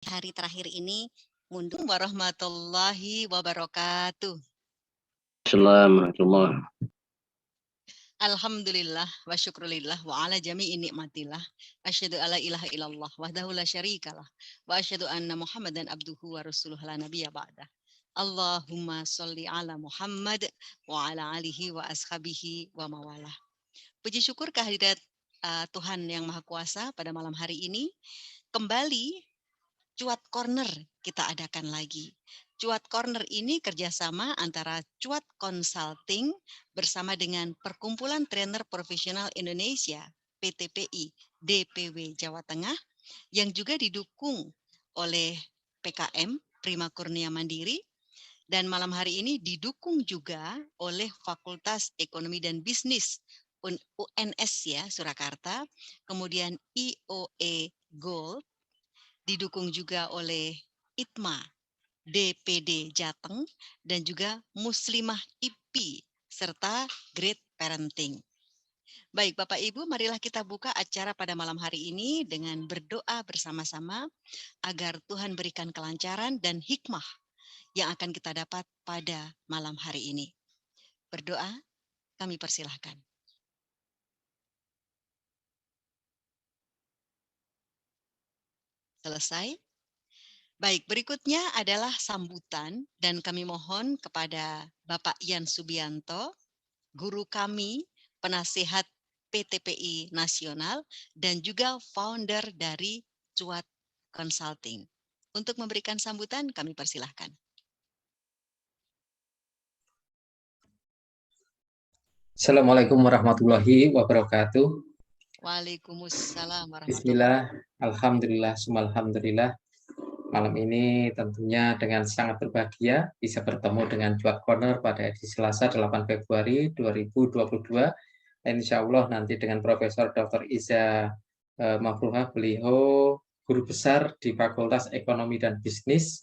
hari terakhir ini mundur warahmatullahi wabarakatuh. Assalamualaikum. Alhamdulillah wa syukrulillah wa ala jami'i nikmatillah. Asyhadu alla ilaha illallah wahdahu la syarikalah wa asyhadu anna Muhammadan abduhu wa rasuluhu la nabiyya ba'dah. Allahumma sholli ala Muhammad wa ala alihi wa ashabihi wa mawalah. Puji syukur kehadirat Tuhan yang Maha Kuasa pada malam hari ini. Kembali Cuat Corner kita adakan lagi. Cuat Corner ini kerjasama antara Cuat Consulting bersama dengan Perkumpulan Trainer Profesional Indonesia (PTPI) DPW Jawa Tengah yang juga didukung oleh PKM Prima Kurnia Mandiri dan malam hari ini didukung juga oleh Fakultas Ekonomi dan Bisnis UNS ya Surakarta, kemudian IOE Gold, didukung juga oleh ITMA DPD Jateng dan juga Muslimah IP serta Great Parenting. Baik Bapak Ibu, marilah kita buka acara pada malam hari ini dengan berdoa bersama-sama agar Tuhan berikan kelancaran dan hikmah yang akan kita dapat pada malam hari ini. Berdoa, kami persilahkan. Selesai? Baik, berikutnya adalah sambutan dan kami mohon kepada Bapak Ian Subianto, guru kami, penasihat PTPI Nasional dan juga founder dari Cuat Consulting. Untuk memberikan sambutan kami persilahkan. Assalamualaikum warahmatullahi wabarakatuh. Waalaikumsalam warahmatullahi Bismillah, alhamdulillah, alhamdulillah. Malam ini tentunya dengan sangat berbahagia bisa bertemu dengan Cuat Corner pada edisi Selasa 8 Februari 2022. Insya Allah nanti dengan Profesor Dr. Iza Mafruhah, beliau guru besar di Fakultas Ekonomi dan Bisnis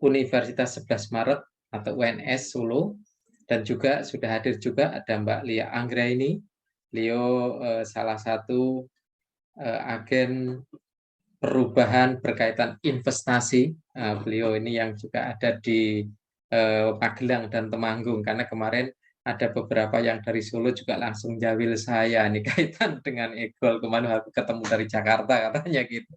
Universitas 11 Maret atau UNS Solo. Dan juga sudah hadir juga ada Mbak Lia Anggraini. Beliau salah satu agen perubahan berkaitan investasi. Beliau ini yang juga ada di Magelang dan Temanggung, karena kemarin ada beberapa yang dari Solo juga langsung jawil saya nih kaitan dengan Egol, kemana aku ketemu dari Jakarta katanya gitu.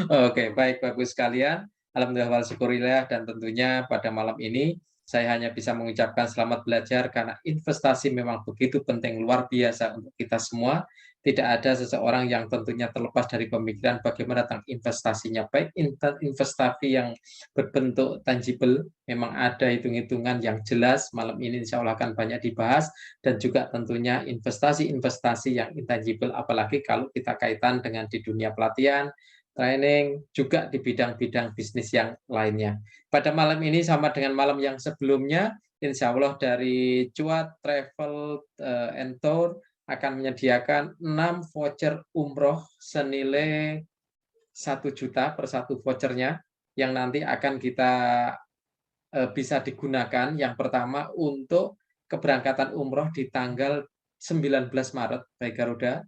Oke, baik Bapak sekalian, alhamdulillah wal syukurillah, dan tentunya pada malam ini saya hanya bisa mengucapkan selamat belajar karena investasi memang begitu penting, luar biasa untuk kita semua. Tidak ada seseorang yang tentunya terlepas dari pemikiran bagaimana tentang investasinya, baik investasi yang berbentuk tangible, memang ada hitung-hitungan yang jelas, malam ini insya Allah akan banyak dibahas, dan juga tentunya investasi-investasi yang intangible, apalagi kalau kita kaitan dengan di dunia pelatihan, training, juga di bidang-bidang bisnis yang lainnya. Pada malam ini sama dengan malam yang sebelumnya, insya Allah dari Cuat Travel and Tour akan menyediakan 6 voucher umroh senilai 1 juta per satu vouchernya, yang nanti akan kita bisa digunakan. Yang pertama untuk keberangkatan umroh di tanggal 19 Maret by Garuda,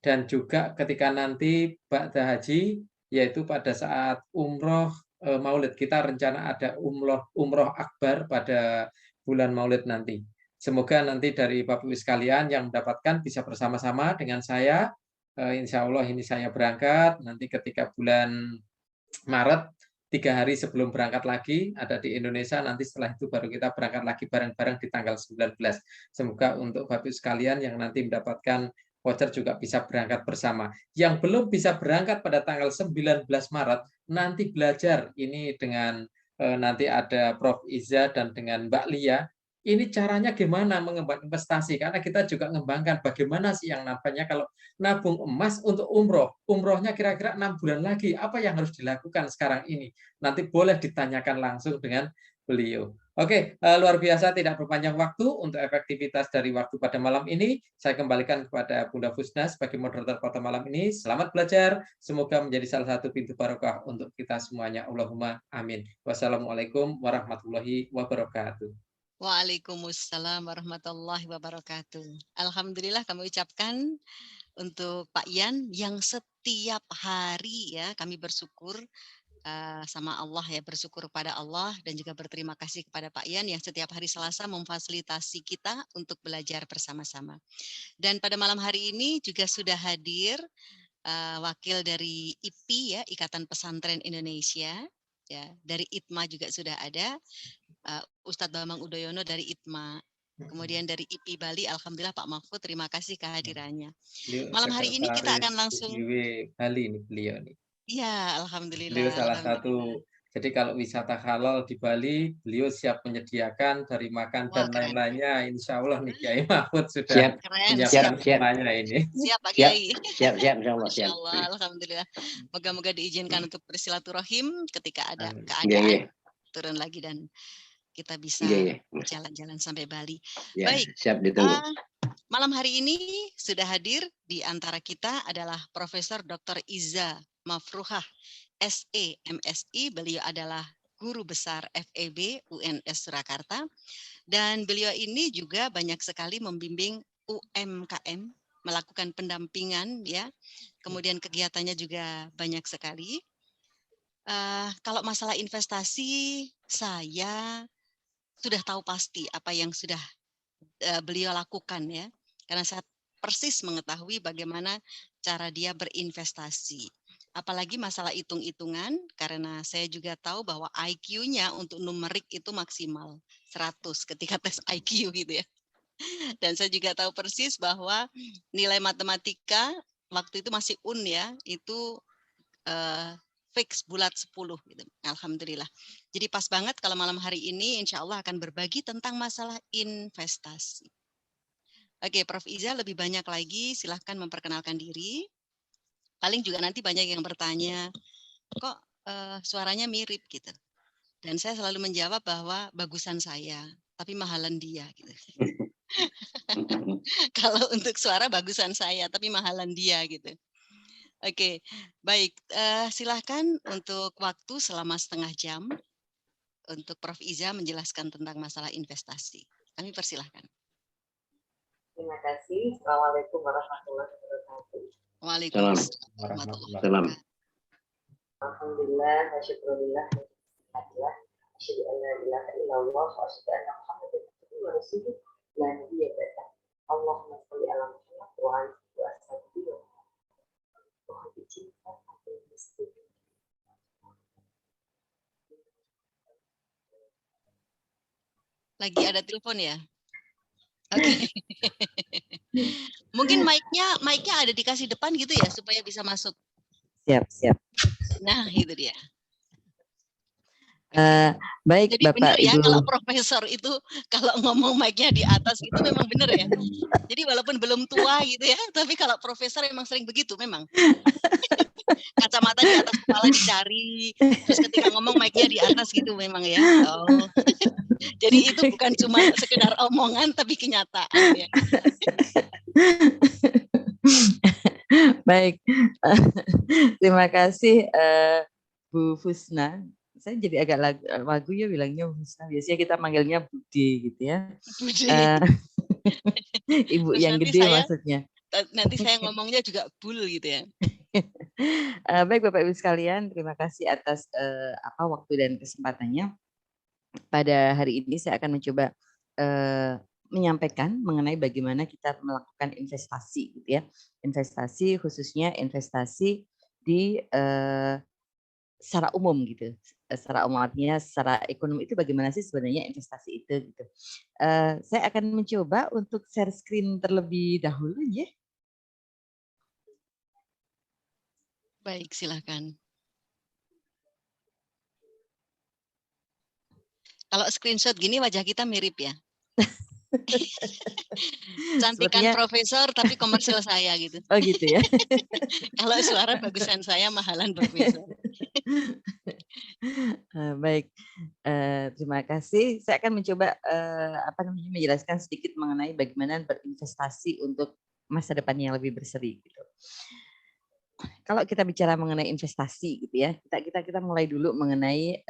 dan juga ketika nanti ba'da haji, yaitu pada saat umroh Maulid. Kita rencana ada umroh akbar pada bulan Maulid nanti. Semoga nanti dari Bapak Ibu sekalian yang mendapatkan bisa bersama-sama dengan saya. Insya Allah ini saya berangkat nanti ketika bulan Maret, 3 hari sebelum berangkat lagi ada di Indonesia. Nanti setelah itu baru kita berangkat lagi bareng-bareng di tanggal 19. Semoga untuk Bapak Ibu sekalian yang nanti mendapatkan voucher juga bisa berangkat bersama. Yang belum bisa berangkat pada tanggal 19 Maret, nanti belajar ini dengan nanti ada Prof. Iza dan dengan Mbak Lia. Ini caranya gimana mengembangkan investasi, karena kita juga mengembangkan bagaimana sih yang namanya kalau nabung emas untuk umroh. Umrohnya kira-kira 6 bulan lagi, apa yang harus dilakukan sekarang ini? Nanti boleh ditanyakan langsung dengan beliau. Oke, luar biasa, tidak berpanjang waktu untuk efektivitas dari waktu pada malam ini. Saya kembalikan kepada Bunda Fusna sebagai moderator pada malam ini. Selamat belajar, semoga menjadi salah satu pintu barokah untuk kita semuanya. Allahumma amin. Wassalamualaikum warahmatullahi wabarakatuh. Waalaikumsalam warahmatullahi wabarakatuh. Alhamdulillah kami ucapkan untuk Pak Ian yang setiap hari ya kami bersyukur sama Allah ya, bersyukur pada Allah dan juga berterima kasih kepada Pak Ian yang setiap hari Selasa memfasilitasi kita untuk belajar bersama-sama. Dan pada malam hari ini juga sudah hadir wakil dari IPI ya, Ikatan Pesantren Indonesia ya, dari ITMA juga sudah ada Ustadz Bambang Udoyono dari ITMA. Kemudian dari IPI Bali, alhamdulillah Pak Mahfud, terima kasih kehadirannya. Malam hari ini kita akan langsung. Bali nih beliau nih. Iya, Beliau alhamdulillah. salah satu. Jadi kalau wisata halal di Bali, beliau siap menyediakan dari makan Wah, dan keren. lain-lainnya. Insya Allah nih Kiai Mahfud sudah Keren, menyiapkan semuanya ini. Siap Pak Kiai. Siap, Insya Allah, Masya Allah, alhamdulillah. Moga-moga diizinkan untuk bersilaturahim ketika ada keadaan turun lagi dan kita bisa jalan-jalan sampai Bali. Ya, baik, siap ditunggu. Malam hari ini sudah hadir di antara kita adalah Profesor Dr. Iza Mafruhah, SE, MSI. Beliau adalah guru besar FEB UNS Surakarta. Dan beliau ini juga banyak sekali membimbing UMKM, melakukan pendampingan ya. Kemudian kegiatannya juga banyak sekali. Kalau masalah investasi, saya sudah tahu pasti apa yang sudah beliau lakukan ya. Karena saya persis mengetahui bagaimana cara dia berinvestasi. Apalagi masalah hitung-hitungan, karena saya juga tahu bahwa IQ-nya untuk numerik itu maksimal 100 ketika tes IQ gitu ya. Dan saya juga tahu persis bahwa nilai matematika waktu itu masih ya, itu fix bulat 10 gitu. Alhamdulillah. Jadi pas banget kalau malam hari ini insya Allah akan berbagi tentang masalah investasi. Oke, Prof. Iza lebih banyak lagi silahkan memperkenalkan diri. Paling juga nanti banyak yang bertanya, kok suaranya mirip gitu. Dan saya selalu menjawab bahwa bagusan saya, tapi mahalan dia gitu. Kalau untuk suara bagusan saya, tapi mahalan dia gitu. Oke, baik. Silahkan untuk waktu selama setengah jam untuk Prof. Iza menjelaskan tentang masalah investasi. Kami persilahkan. Terima kasih. Assalamualaikum warahmatullahi wabarakatuh. Waalaikumsalam warahmatullahi wabarakatuh. Alhamdulillah, wasyukurillah, alhamdulillah, asyhadu an la ilaha illallah wa asyhadu anna Muhammadan abduhu wa rasuluh la nabiyya ba'dah. Allahumma shalli ala Muhammad wa ala alihi wa sahbihi wa Lagi ada telepon ya? Oke. Mungkin mic-nya ada dikasih depan gitu ya supaya bisa masuk. Siap. Nah, itu dia. Baik, jadi Bapak benar ya, Ibu. kalau profesor itu kalau ngomong mic-nya di atas itu memang benar ya. Jadi walaupun belum tua gitu ya, tapi kalau profesor memang sering begitu memang. Kacamata di atas kepala dicari, terus ketika ngomong mic-nya di atas gitu memang ya. Oh. Jadi itu bukan cuma sekedar omongan tapi kenyataan ya. Baik, terima kasih Bu Fusna. Saya jadi agak lagu ya bilangnya Bu Fusna. Biasanya kita manggilnya Budi gitu ya. Budi. Ibu terus yang gede maksudnya. Nanti saya ngomongnya juga Bul gitu ya. Baik Bapak Ibu sekalian, terima kasih atas waktu dan kesempatannya. Pada hari ini saya akan mencoba menyampaikan mengenai bagaimana kita melakukan investasi gitu ya. Investasi khususnya investasi di secara umum gitu. Secara umum artinya secara ekonomi itu bagaimana sih sebenarnya investasi itu gitu. Saya akan mencoba untuk share screen terlebih dahulu ya. Baik, silakan. Kalau screenshot gini wajah kita mirip ya. Cantikan sepertinya profesor tapi komersil saya gitu. Oh gitu ya. Kalau suara bagusan saya mahalan profesor. Baik, terima kasih. Saya akan mencoba menjelaskan sedikit mengenai bagaimana berinvestasi untuk masa depan yang lebih berseri gitu. Kalau kita bicara mengenai investasi gitu ya, kita mulai dulu mengenai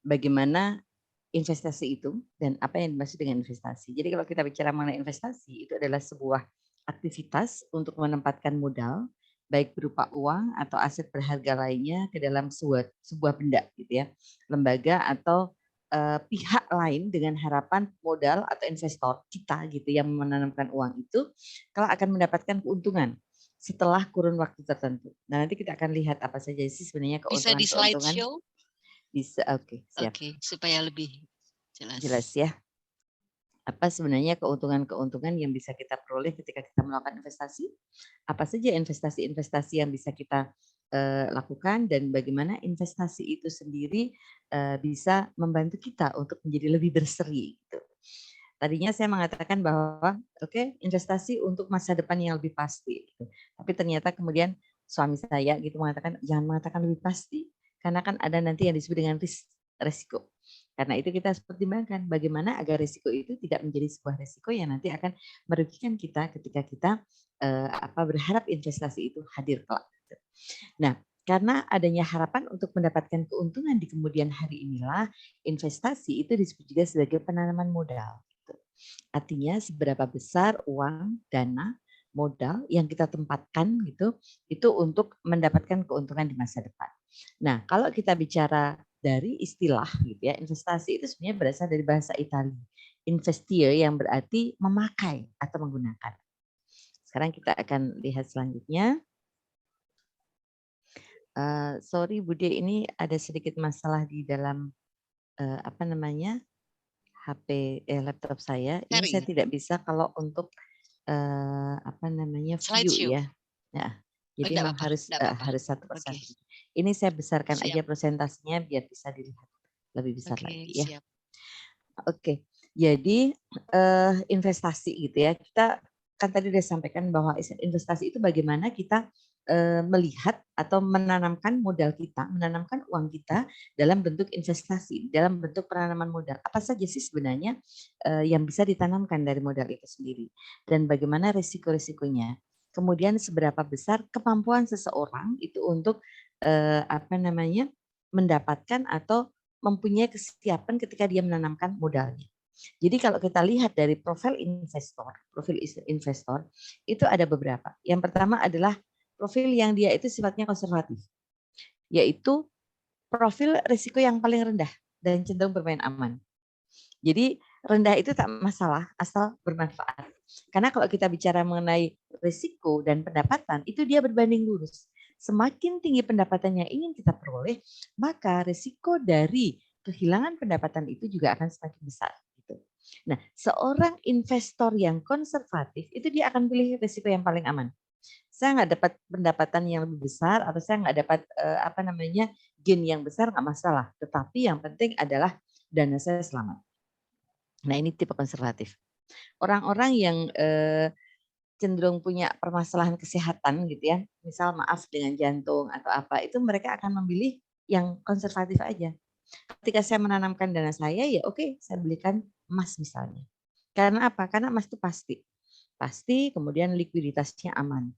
bagaimana investasi itu dan apa yang dimaksud dengan investasi. Jadi kalau kita bicara mengenai investasi itu adalah sebuah aktivitas untuk menempatkan modal baik berupa uang atau aset berharga lainnya ke dalam sebuah benda gitu ya, lembaga atau pihak lain dengan harapan modal atau investor kita gitu yang menanamkan uang itu kalau akan mendapatkan keuntungan setelah kurun waktu tertentu. Nah, nanti kita akan lihat apa saja sih sebenarnya Bisa di keuntungan-keuntungan. slideshow? Bisa, oke, siap. Oke, supaya lebih jelas. Jelas ya. Apa sebenarnya keuntungan-keuntungan yang bisa kita peroleh ketika kita melakukan investasi? Apa saja investasi-investasi yang bisa kita lakukan dan bagaimana investasi itu sendiri bisa membantu kita untuk menjadi lebih berseri gitu. Tadinya saya mengatakan bahwa investasi untuk masa depan yang lebih pasti gitu. Tapi ternyata kemudian suami saya gitu mengatakan jangan mengatakan lebih pasti karena kan ada nanti yang disebut dengan risiko. Karena itu kita harus pertimbangkan bagaimana agar risiko itu tidak menjadi sebuah risiko yang nanti akan merugikan kita ketika kita berharap investasi itu hadir kelak. Nah, karena adanya harapan untuk mendapatkan keuntungan di kemudian hari inilah investasi itu disebut juga sebagai penanaman modal. Artinya seberapa besar uang, dana, modal yang kita tempatkan gitu, itu untuk mendapatkan keuntungan di masa depan. Nah, kalau kita bicara dari istilah gitu ya, investasi itu sebenarnya berasal dari bahasa Italia. Investire yang berarti memakai atau menggunakan. Sekarang kita akan lihat selanjutnya. Sorry Bude, ini ada sedikit masalah di dalam laptop saya. Ini saya tidak bisa kalau untuk view Slideshow. ya. Nah, jadi memang harus satu persatu. Okay. Ini saya besarkan Siap. aja presentasinya biar bisa dilihat lebih besar lagi ya. Siap. Oke. Jadi investasi gitu ya. Kita kan tadi udah sampaikan bahwa investasi itu bagaimana kita melihat atau menanamkan modal kita, menanamkan uang kita dalam bentuk investasi, dalam bentuk penanaman modal. Apa saja sih sebenarnya yang bisa ditanamkan dari modal itu sendiri dan bagaimana risiko-risikonya. Kemudian seberapa besar kemampuan seseorang itu untuk mendapatkan atau mempunyai kesiapan ketika dia menanamkan modalnya. Jadi kalau kita lihat dari profil investor itu ada beberapa. Yang pertama adalah profil yang dia itu sifatnya konservatif, yaitu profil risiko yang paling rendah dan cenderung bermain aman. Jadi rendah itu tak masalah asal bermanfaat. Karena kalau kita bicara mengenai risiko dan pendapatan itu dia berbanding lurus. Semakin tinggi pendapatan yang ingin kita peroleh, maka risiko dari kehilangan pendapatan itu juga akan semakin besar. Nah, seorang investor yang konservatif itu dia akan pilih risiko yang paling aman. Saya nggak dapat pendapatan yang lebih besar atau saya nggak dapat gain yang besar nggak masalah. Tetapi yang penting adalah dana saya selamat. Nah, ini tipe konservatif. Orang-orang yang cenderung punya permasalahan kesehatan gitu ya, misal maaf dengan jantung atau apa, itu mereka akan memilih yang konservatif aja. Ketika saya menanamkan dana saya, ya oke, saya belikan emas misalnya. Karena apa? Karena emas itu pasti. Pasti, kemudian likuiditasnya aman.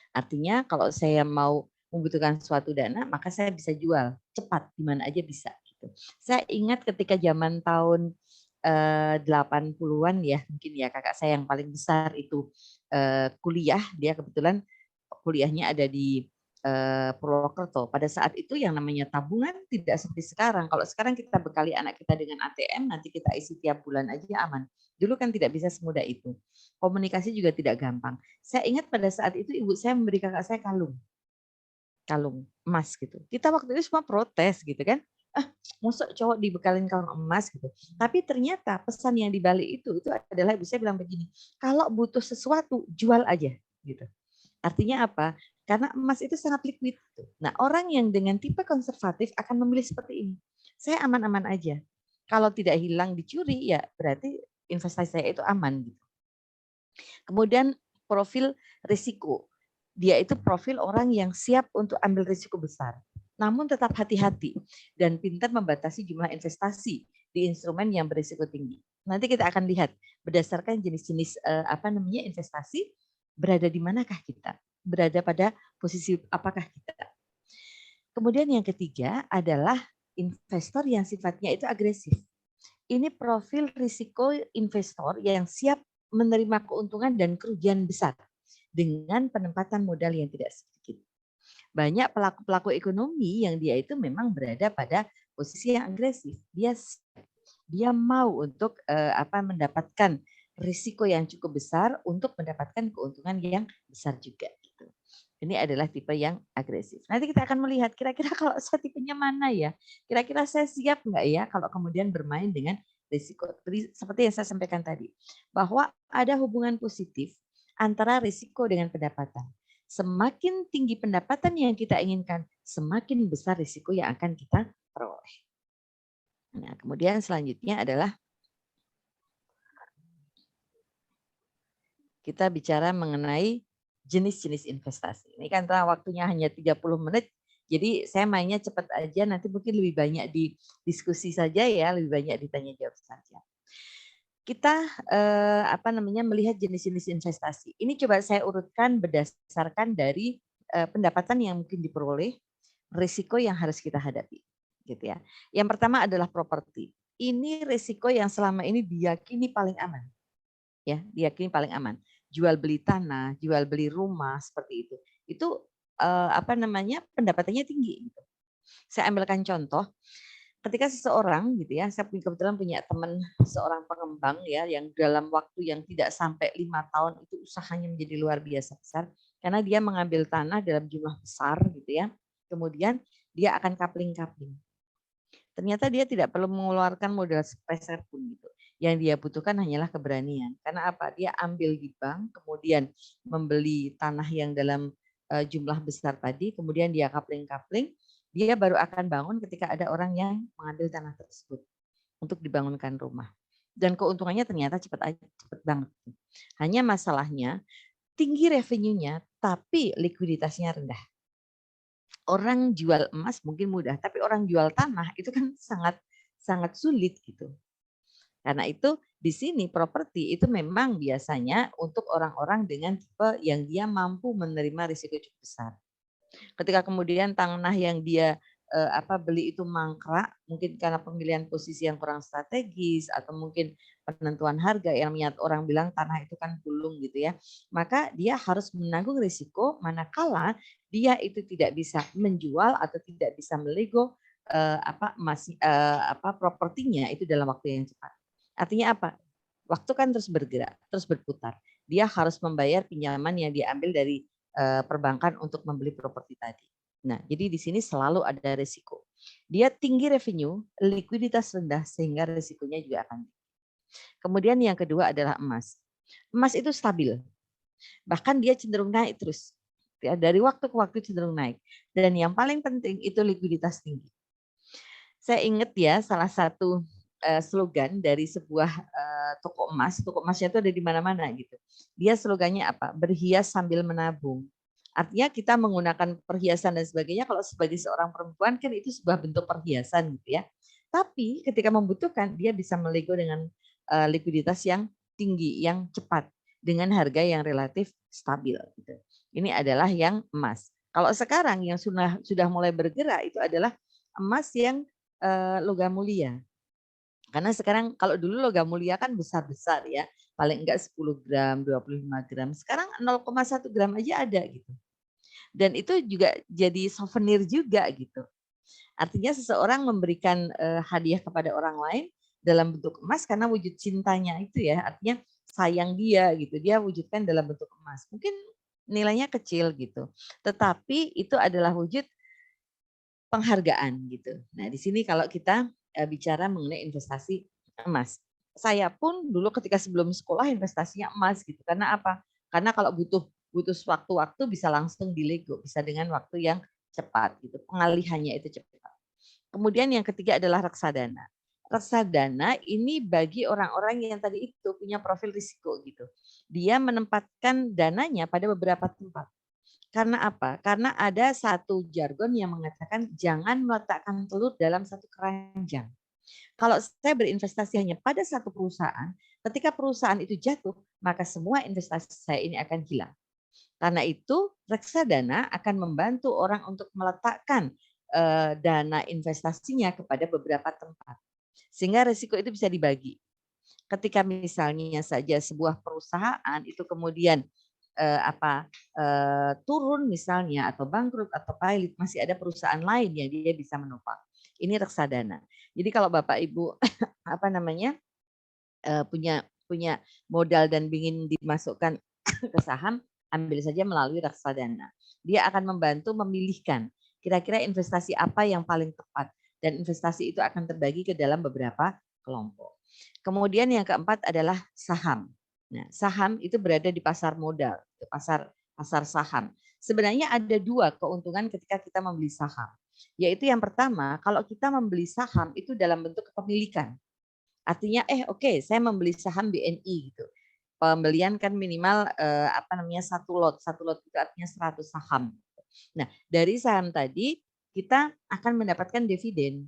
Artinya kalau saya mau membutuhkan suatu dana, maka saya bisa jual cepat, di mana aja bisa. Gitu. Saya ingat ketika zaman tahun 80-an ya, mungkin ya kakak saya yang paling besar itu kuliah, dia kebetulan kuliahnya ada di Purwokerto. Pada saat itu yang namanya tabungan tidak seperti sekarang. Kalau sekarang kita bekali anak kita dengan ATM, nanti kita isi tiap bulan aja aman. Dulu kan tidak bisa semudah itu. Komunikasi juga tidak gampang. Saya ingat pada saat itu ibu saya memberi kakak saya kalung emas gitu. Kita waktu itu semua protes gitu kan. Masuk cowok dibekalin kalung emas gitu. Tapi ternyata pesan yang dibalik itu adalah ibu saya bilang begini, kalau butuh sesuatu jual aja gitu. Artinya apa? Karena emas itu sangat liquid. Nah, orang yang dengan tipe konservatif akan memilih seperti ini. Saya aman-aman aja. Kalau tidak hilang dicuri ya berarti investasi saya itu aman gitu. Kemudian profil risiko. Dia itu profil orang yang siap untuk ambil risiko besar. Namun tetap hati-hati dan pintar membatasi jumlah investasi di instrumen yang berisiko tinggi. Nanti kita akan lihat berdasarkan jenis-jenis investasi berada di manakah kita, berada pada posisi apakah kita. Kemudian yang ketiga adalah investor yang sifatnya itu agresif. Ini profil risiko investor yang siap menerima keuntungan dan kerugian besar dengan penempatan modal yang tidak sedikit. Banyak pelaku-pelaku ekonomi yang dia itu memang berada pada posisi yang agresif. Dia mau untuk mendapatkan risiko yang cukup besar untuk mendapatkan keuntungan yang besar juga. Gitu. Ini adalah tipe yang agresif. Nanti kita akan melihat kira-kira kalau saya tipenya mana ya. Kira-kira saya siap nggak ya kalau kemudian bermain dengan risiko. Seperti yang saya sampaikan tadi. Bahwa ada hubungan positif antara risiko dengan pendapatan. Semakin tinggi pendapatan yang kita inginkan, semakin besar risiko yang akan kita peroleh. Nah, kemudian selanjutnya adalah kita bicara mengenai jenis-jenis investasi. Ini kan karena waktunya hanya 30 menit, jadi saya mainnya cepat aja, nanti mungkin lebih banyak di diskusi saja ya, lebih banyak ditanya jawab saja. Kita melihat jenis-jenis investasi. Ini coba saya urutkan berdasarkan dari pendapatan yang mungkin diperoleh, risiko yang harus kita hadapi, gitu ya. Yang pertama adalah properti. Ini risiko yang selama ini diyakini paling aman. Ya, diyakini paling aman. Jual beli tanah, jual beli rumah seperti itu. Itu pendapatannya tinggi gitu. Saya ambilkan contoh, ketika seseorang gitu ya, saya kebetulan punya teman seorang pengembang ya yang dalam waktu yang tidak sampai 5 tahun itu usahanya menjadi luar biasa besar karena dia mengambil tanah dalam jumlah besar gitu ya. Kemudian dia akan kapling-kapling. Ternyata dia tidak perlu mengeluarkan modal sepeser pun gitu. Yang dia butuhkan hanyalah keberanian. Karena apa? Dia ambil di bank, kemudian membeli tanah yang dalam jumlah besar tadi, kemudian dia kapling-kapling, dia baru akan bangun ketika ada orang yang mengambil tanah tersebut untuk dibangunkan rumah. Dan keuntungannya ternyata cepat banget. Hanya masalahnya tinggi revenue-nya, tapi likuiditasnya rendah. Orang jual emas mungkin mudah, tapi orang jual tanah itu kan sangat sulit gitu. Karena itu di sini properti itu memang biasanya untuk orang-orang dengan tipe yang dia mampu menerima risiko cukup besar. Ketika kemudian tanah yang dia beli itu mangkrak, mungkin karena pemilihan posisi yang kurang strategis atau mungkin penentuan harga yang orang bilang tanah itu kan gulung gitu ya, maka dia harus menanggung risiko manakala dia itu tidak bisa menjual atau tidak bisa melego propertinya itu dalam waktu yang cepat. Artinya apa? Waktu kan terus bergerak, terus berputar. Dia harus membayar pinjaman yang diambil dari perbankan untuk membeli properti tadi. Nah, jadi di sini selalu ada risiko. Dia tinggi revenue, likuiditas rendah sehingga risikonya juga akan tinggi. Kemudian yang kedua adalah emas. Emas itu stabil. Bahkan dia cenderung naik terus. Ya, dari waktu ke waktu cenderung naik. Dan yang paling penting itu likuiditas tinggi. Saya ingat ya salah satu slogan dari sebuah toko emas. Toko emasnya itu ada di mana-mana gitu. Dia slogannya apa? Berhias sambil menabung. Artinya kita menggunakan perhiasan dan sebagainya kalau sebagai seorang perempuan kan itu sebuah bentuk perhiasan gitu ya. Tapi ketika membutuhkan dia bisa melego dengan likuiditas yang tinggi, yang cepat dengan harga yang relatif stabil gitu. Ini adalah yang emas. Kalau sekarang yang sudah mulai bergerak itu adalah emas yang logam mulia. Karena sekarang kalau dulu logam mulia kan besar-besar ya, paling enggak 10 gram, 25 gram. Sekarang 0,1 gram aja ada gitu. Dan itu juga jadi souvenir juga gitu. Artinya seseorang memberikan hadiah kepada orang lain dalam bentuk emas karena wujud cintanya itu ya, artinya sayang dia gitu. Dia wujudkan dalam bentuk emas. Mungkin nilainya kecil gitu. Tetapi itu adalah wujud penghargaan gitu. Nah, di sini kalau kita bicara mengenai investasi emas. Saya pun dulu ketika sebelum sekolah investasinya emas gitu. Karena apa? Karena kalau butuh waktu-waktu bisa langsung dilego, bisa dengan waktu yang cepat gitu. Pengalihannya itu cepat. Kemudian yang ketiga adalah reksadana. Reksadana ini bagi orang-orang yang tadi itu punya profil risiko gitu. Dia menempatkan dananya pada beberapa tempat. Karena apa? Karena ada satu jargon yang mengatakan jangan meletakkan telur dalam satu keranjang. Kalau saya berinvestasi hanya pada satu perusahaan, ketika perusahaan itu jatuh, maka semua investasi saya ini akan hilang. Karena itu, reksadana akan membantu orang untuk meletakkan dana investasinya kepada beberapa tempat. Sehingga risiko itu bisa dibagi. Ketika misalnya saja sebuah perusahaan itu kemudian turun misalnya atau bangkrut atau pailit, masih ada perusahaan lain yang dia bisa menopang. Ini reksadana. Jadi kalau Bapak Ibu punya modal dan ingin dimasukkan ke saham, ambil saja melalui reksadana. Dia akan membantu memilihkan kira-kira investasi apa yang paling tepat, dan investasi itu akan terbagi ke dalam beberapa kelompok. Kemudian yang keempat adalah saham. Nah, saham itu berada di pasar modal, pasar saham. Sebenarnya ada dua keuntungan ketika kita membeli saham. Yaitu yang pertama, kalau kita membeli saham itu dalam bentuk kepemilikan. Artinya saya membeli saham BNI gitu. Pembelian kan minimal satu lot itu artinya 100 saham. Nah, dari saham tadi kita akan mendapatkan dividen.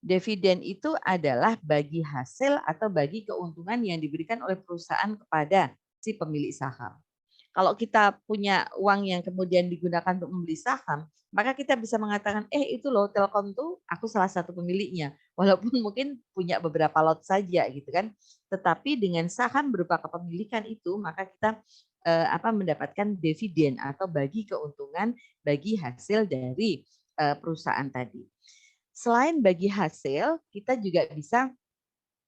Dividen itu adalah bagi hasil atau bagi keuntungan yang diberikan oleh perusahaan kepada si pemilik saham. Kalau kita punya uang yang kemudian digunakan untuk membeli saham, maka kita bisa mengatakan, itu loh Telkom tuh aku salah satu pemiliknya. Walaupun mungkin punya beberapa lot saja gitu kan. Tetapi dengan saham berupa kepemilikan itu, maka kita mendapatkan dividen atau bagi keuntungan bagi hasil dari perusahaan tadi. Selain bagi hasil, kita juga bisa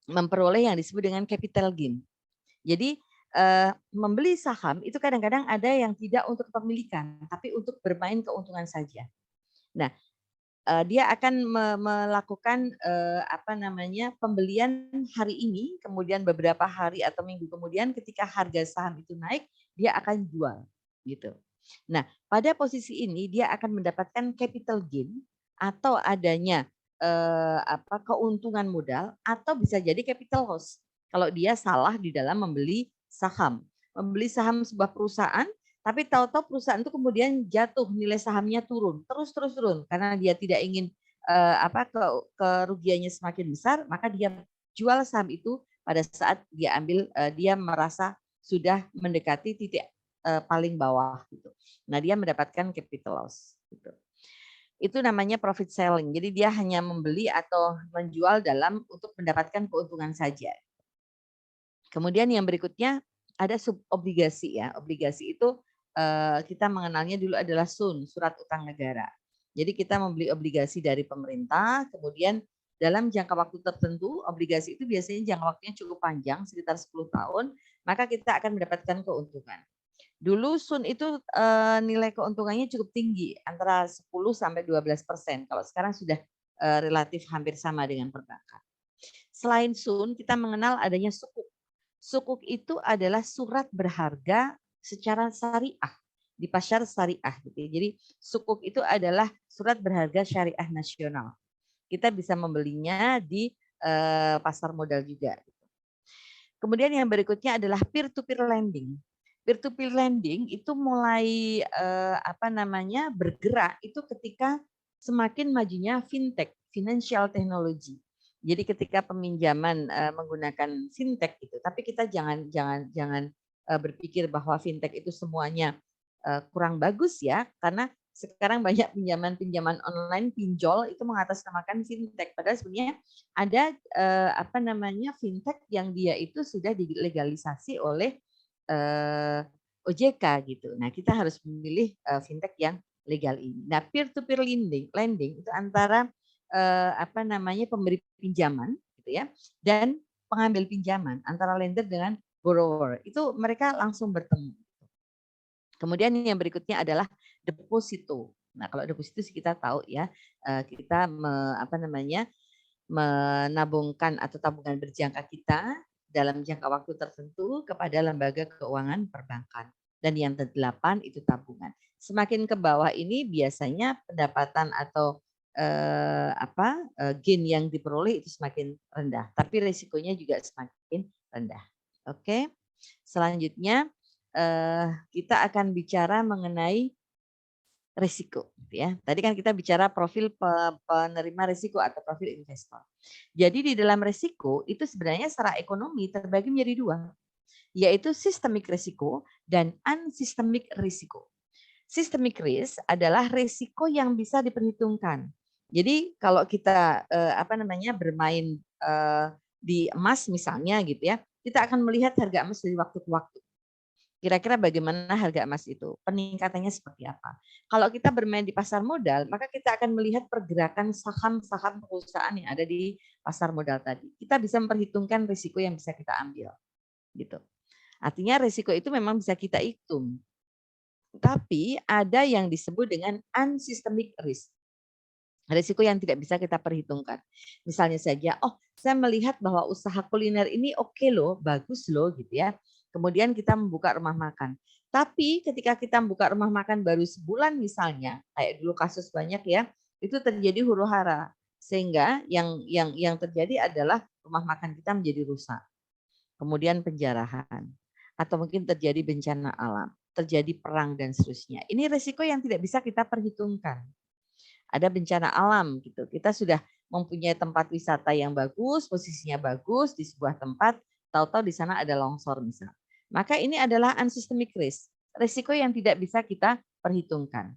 memperoleh yang disebut dengan capital gain. Jadi membeli saham itu kadang-kadang ada yang tidak untuk kepemilikan, tapi untuk bermain keuntungan saja. Nah, dia akan melakukan pembelian hari ini, kemudian beberapa hari atau minggu kemudian ketika harga saham itu naik, dia akan jual, gitu. Nah, pada posisi ini dia akan mendapatkan capital gain atau adanya keuntungan modal, atau bisa jadi capital loss kalau dia salah di dalam membeli saham sebuah perusahaan, tapi tahu-tahu perusahaan itu kemudian jatuh, nilai sahamnya turun, terus turun karena dia tidak ingin kerugiannya semakin besar, maka dia jual saham itu pada saat dia merasa sudah mendekati titik paling bawah gitu. Nah, dia mendapatkan capital loss gitu. Itu namanya profit selling. Jadi dia hanya membeli atau menjual untuk mendapatkan keuntungan saja. Kemudian yang berikutnya ada subobligasi ya. Obligasi itu kita mengenalnya dulu adalah SUN, surat utang negara. Jadi kita membeli obligasi dari pemerintah, kemudian dalam jangka waktu tertentu, obligasi itu biasanya jangka waktunya cukup panjang, sekitar 10 tahun, maka kita akan mendapatkan keuntungan. Dulu SUN itu nilai keuntungannya cukup tinggi, antara 10 sampai 12%. Kalau sekarang sudah relatif hampir sama dengan perbankan. Selain SUN, kita mengenal adanya sukuk. Sukuk itu adalah surat berharga secara syariah di pasar syariah. Gitu. Jadi sukuk itu adalah surat berharga syariah nasional. Kita bisa membelinya di pasar modal juga. Kemudian yang berikutnya adalah peer-to-peer lending. Peer-to-peer lending itu mulai bergerak itu ketika semakin majunya fintech, financial technology. Jadi ketika peminjaman menggunakan fintech itu, tapi kita jangan berpikir bahwa fintech itu semuanya kurang bagus ya, karena sekarang banyak pinjaman online, pinjol itu mengatasnamakan fintech. Padahal sebenarnya ada fintech yang dia itu sudah dilegalisasi oleh OJK gitu. Nah, kita harus memilih fintech yang legal ini. Nah, peer-to-peer lending itu antara pemberi pinjaman gitu ya dan pengambil pinjaman, antara lender dengan borrower. Itu mereka langsung bertemu. Kemudian yang berikutnya adalah deposito. Nah, kalau deposito sih kita tahu ya, kita menabungkan atau tabungan berjangka kita dalam jangka waktu tertentu kepada lembaga keuangan perbankan. Dan yang ke-8 itu tabungan. Semakin ke bawah ini biasanya pendapatan atau gain yang diperoleh itu semakin rendah, tapi risikonya juga semakin rendah. Oke. Selanjutnya kita akan bicara mengenai risiko, ya. Tadi kan kita bicara profil penerima risiko atau profil investor. Jadi di dalam risiko itu sebenarnya secara ekonomi terbagi menjadi dua, yaitu systemic risiko dan unsystemic risiko. Systemic risk adalah risiko yang bisa diperhitungkan. Jadi kalau kita bermain di emas misalnya gitu ya, kita akan melihat harga emas dari waktu ke waktu. Kira-kira bagaimana harga emas itu? Peningkatannya seperti apa? Kalau kita bermain di pasar modal, maka kita akan melihat pergerakan saham-saham perusahaan yang ada di pasar modal tadi. Kita bisa memperhitungkan risiko yang bisa kita ambil, gitu. Artinya risiko itu memang bisa kita hitung. Tapi ada yang disebut dengan unsystemic risk. Risiko yang tidak bisa kita perhitungkan. Misalnya saja, oh saya melihat bahwa usaha kuliner ini oke loh, bagus loh gitu ya. Kemudian kita membuka rumah makan. Tapi ketika kita membuka rumah makan baru sebulan misalnya, kayak dulu kasus banyak ya, itu terjadi huru-hara. Sehingga yang terjadi adalah rumah makan kita menjadi rusak. Kemudian penjarahan. Atau mungkin terjadi bencana alam, terjadi perang dan seterusnya. Ini risiko yang tidak bisa kita perhitungkan. Ada bencana alam gitu. Kita sudah mempunyai tempat wisata yang bagus, posisinya bagus di sebuah tempat, tahu-tahu di sana ada longsor misal. Maka ini adalah unsystemic risk, risiko yang tidak bisa kita perhitungkan.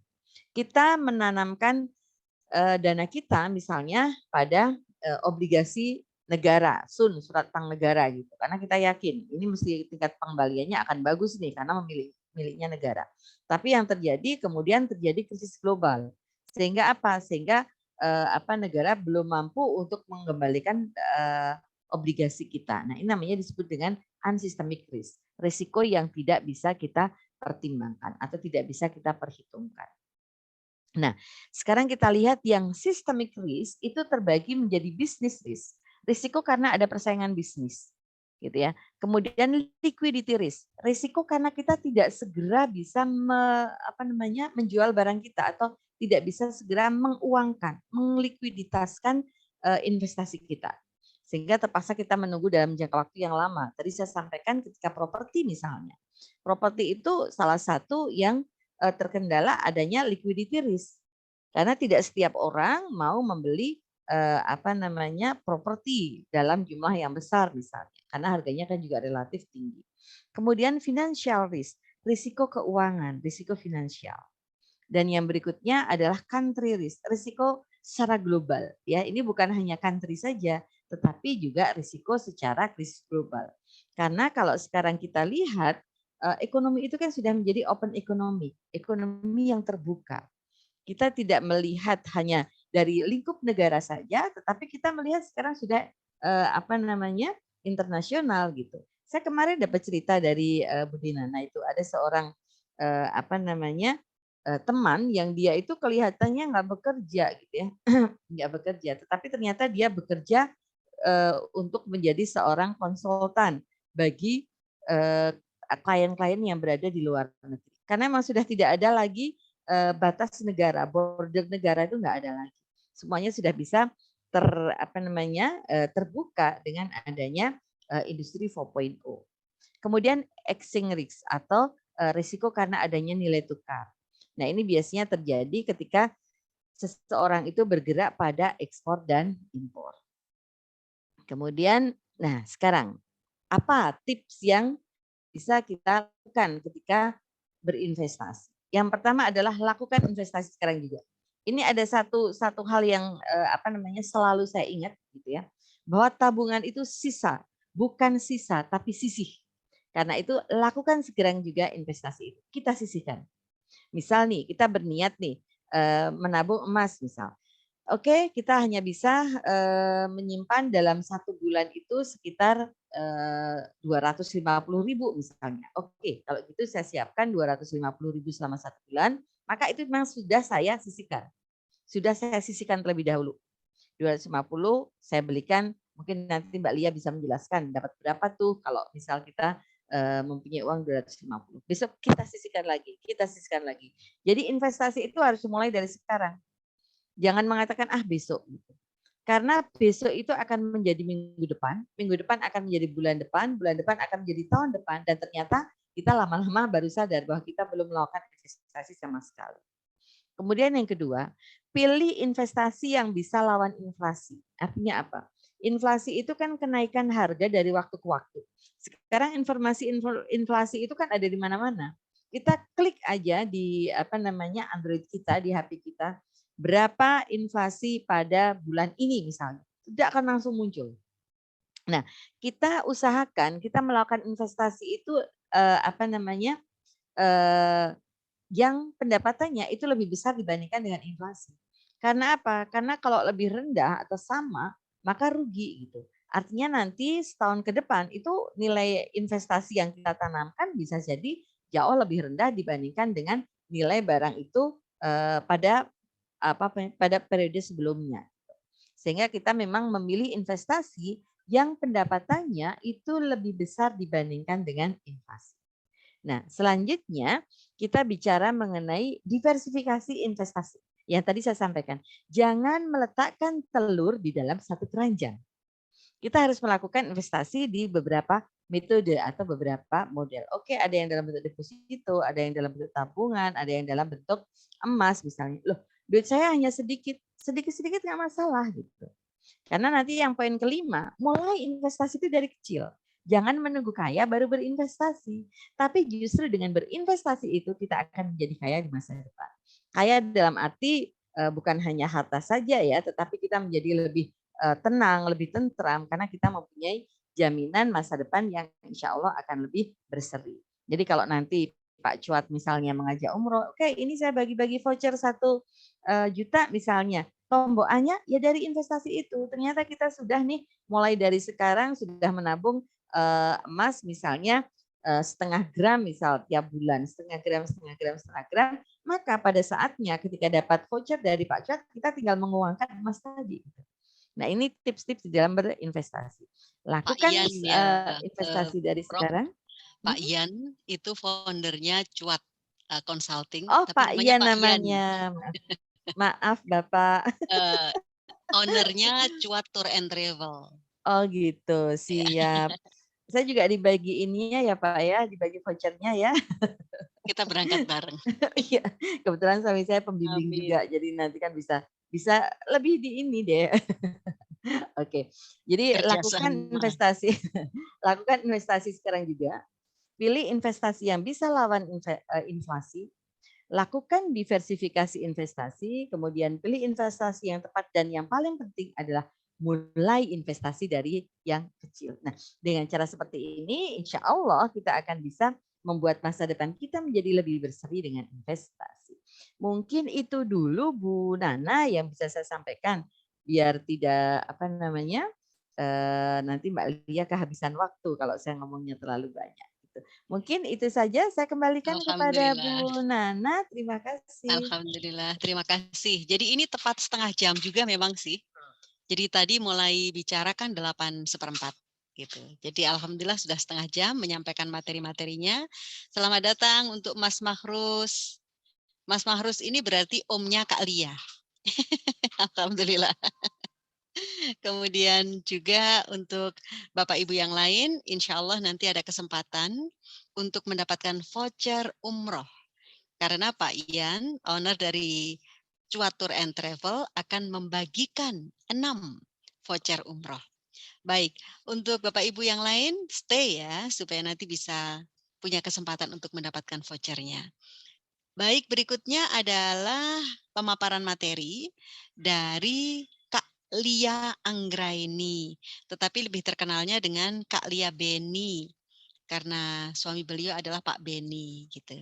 Kita menanamkan dana kita misalnya pada obligasi negara, surat utang negara gitu. Karena kita yakin ini mesti tingkat pengembaliannya akan bagus nih karena miliknya negara. Tapi yang terjadi kemudian terjadi krisis global. Sehingga apa? Sehingga negara belum mampu untuk mengembalikan obligasi kita. Nah, ini namanya disebut dengan unsystemic risk. Risiko yang tidak bisa kita pertimbangkan atau tidak bisa kita perhitungkan. Nah, sekarang kita lihat yang systemic risk itu terbagi menjadi business risk. Risiko karena ada persaingan bisnis. Gitu ya. Kemudian liquidity risk. Risiko karena kita tidak segera bisa menjual barang kita atau tidak bisa segera menguangkan, melikuiditaskan investasi kita. Sehingga terpaksa kita menunggu dalam jangka waktu yang lama. Tadi saya sampaikan ketika properti misalnya. Properti itu salah satu yang terkendala adanya liquidity risk. Karena tidak setiap orang mau membeli properti dalam jumlah yang besar misalnya. Karena harganya kan juga relatif tinggi. Kemudian financial risk, risiko keuangan, risiko finansial. Dan yang berikutnya adalah country risk, risiko secara global. Ya, ini bukan hanya country saja, tetapi juga risiko secara krisis global. Karena kalau sekarang kita lihat, ekonomi itu kan sudah menjadi open economy, ekonomi yang terbuka. Kita tidak melihat hanya dari lingkup negara saja, tetapi kita melihat sekarang sudah internasional gitu. Saya kemarin dapat cerita dari Bu Dinana, itu ada seorang teman yang dia itu kelihatannya nggak bekerja gitu ya, nggak bekerja, tetapi ternyata dia bekerja untuk menjadi seorang konsultan bagi klien-klien yang berada di luar negeri. Karena memang sudah tidak ada lagi batas negara, border negara itu nggak ada lagi. Semuanya sudah bisa terbuka dengan adanya industri 4.0. Kemudian exchange risk atau risiko karena adanya nilai tukar. Nah, ini biasanya terjadi ketika seseorang itu bergerak pada ekspor dan impor. Kemudian, nah sekarang apa tips yang bisa kita lakukan ketika berinvestasi? Yang pertama adalah lakukan investasi sekarang juga. Ini ada satu hal yang selalu saya ingat gitu ya, bahwa tabungan itu sisa, bukan sisa tapi sisih. Karena itu lakukan sekarang juga investasi itu. Kita sisihkan. Misal nih, kita berniat nih menabung emas misal. Oke, kita hanya bisa menyimpan dalam 1 bulan itu sekitar 250.000 misalnya. Oke, kalau gitu saya siapkan 250.000 selama 1 bulan, maka itu memang sudah saya sisihkan. Sudah saya sisihkan terlebih dahulu. 250 saya belikan, mungkin nanti Mbak Lia bisa menjelaskan dapat berapa tuh kalau misal kita mempunyai uang 250. Besok kita sisihkan lagi, kita sisihkan lagi. Jadi investasi itu harus mulai dari sekarang. Jangan mengatakan besok. Karena besok itu akan menjadi minggu depan akan menjadi bulan depan akan menjadi tahun depan, dan ternyata kita lama-lama baru sadar bahwa kita belum melakukan investasi sama sekali. Kemudian yang kedua, pilih investasi yang bisa lawan inflasi. Artinya apa? Inflasi itu kan kenaikan harga dari waktu ke waktu. Sekarang informasi inflasi itu kan ada di mana-mana. Kita klik aja di Android kita, di HP kita, berapa inflasi pada bulan ini misalnya. Tidak akan langsung muncul. Nah, kita usahakan kita melakukan investasi itu apa namanya yang pendapatannya itu lebih besar dibandingkan dengan inflasi. Karena apa? Karena kalau lebih rendah atau sama, maka rugi gitu. Artinya nanti setahun ke depan itu nilai investasi yang kita tanamkan bisa jadi jauh lebih rendah dibandingkan dengan nilai barang itu pada periode sebelumnya. Sehingga kita memang memilih investasi yang pendapatannya itu lebih besar dibandingkan dengan inflasi. Nah, selanjutnya kita bicara mengenai diversifikasi investasi. Yang tadi saya sampaikan, jangan meletakkan telur di dalam satu keranjang. Kita harus melakukan investasi di beberapa metode atau beberapa model. Oke, ada yang dalam bentuk deposito, ada yang dalam bentuk tabungan, ada yang dalam bentuk emas misalnya. Loh, duit saya hanya sedikit nggak masalah gitu. Karena nanti yang poin kelima, mulai investasi itu dari kecil. Jangan menunggu kaya baru berinvestasi. Tapi justru dengan berinvestasi itu kita akan menjadi kaya di masa depan. Kaya dalam arti bukan hanya harta saja ya, tetapi kita menjadi lebih tenang, lebih tentram karena kita mempunyai jaminan masa depan yang insya Allah akan lebih berseri. Jadi kalau nanti Pak Cuat misalnya mengajak umroh, oke ini saya bagi-bagi voucher 1 juta misalnya. Tombokannya ya dari investasi itu. Ternyata kita sudah nih mulai dari sekarang sudah menabung emas misalnya setengah gram misal tiap bulan, setengah gram, maka pada saatnya ketika dapat voucher dari Pak Cuat, kita tinggal menguangkan emas tadi. Nah ini tips-tips di dalam berinvestasi. Lakukan Ian ya, investasi dari Prof. sekarang. Pak Ian itu foundernya Cuat Consulting. Oh tapi Pak namanya Ian Pak namanya. Maaf Bapak. Ownernya Cuat Tour and Travel. Oh gitu, siap. Saya juga dibagi ininya ya Pak ya, dibagi vouchernya ya. Kita berangkat bareng. Iya, kebetulan suami saya pembimbing Amin. juga, jadi nanti kan bisa lebih di ini deh. Oke, jadi lakukan investasi sekarang juga. Pilih investasi yang bisa lawan inflasi. Lakukan diversifikasi investasi, kemudian pilih investasi yang tepat dan yang paling penting adalah mulai investasi dari yang kecil. Nah, dengan cara seperti ini, insya Allah kita akan bisa membuat masa depan kita menjadi lebih berseri dengan investasi. Mungkin itu dulu Bu Nana yang bisa saya sampaikan, biar tidak nanti Mbak Lia kehabisan waktu kalau saya ngomongnya terlalu banyak. Mungkin itu saja, saya kembalikan kepada Bu Nana. Terima kasih. Alhamdulillah, terima kasih. Jadi ini tepat setengah jam juga memang sih. Jadi tadi mulai bicara kan 8:15 gitu. Jadi alhamdulillah sudah setengah jam menyampaikan materi-materinya. Selamat datang untuk Mas Mahrus. Mas Mahrus ini berarti omnya Kak Lia. Alhamdulillah. Kemudian juga untuk Bapak Ibu yang lain, insya Allah nanti ada kesempatan untuk mendapatkan voucher umroh. Karena Pak Ian, owner dari Cuat Tour and Travel, akan membagikan 6 voucher umroh. Baik, untuk Bapak Ibu yang lain, stay ya, supaya nanti bisa punya kesempatan untuk mendapatkan vouchernya. Baik, berikutnya adalah pemaparan materi dari Kak Lia Anggraini, tetapi lebih terkenalnya dengan Kak Lia Beni, karena suami beliau adalah Pak Beni gitu.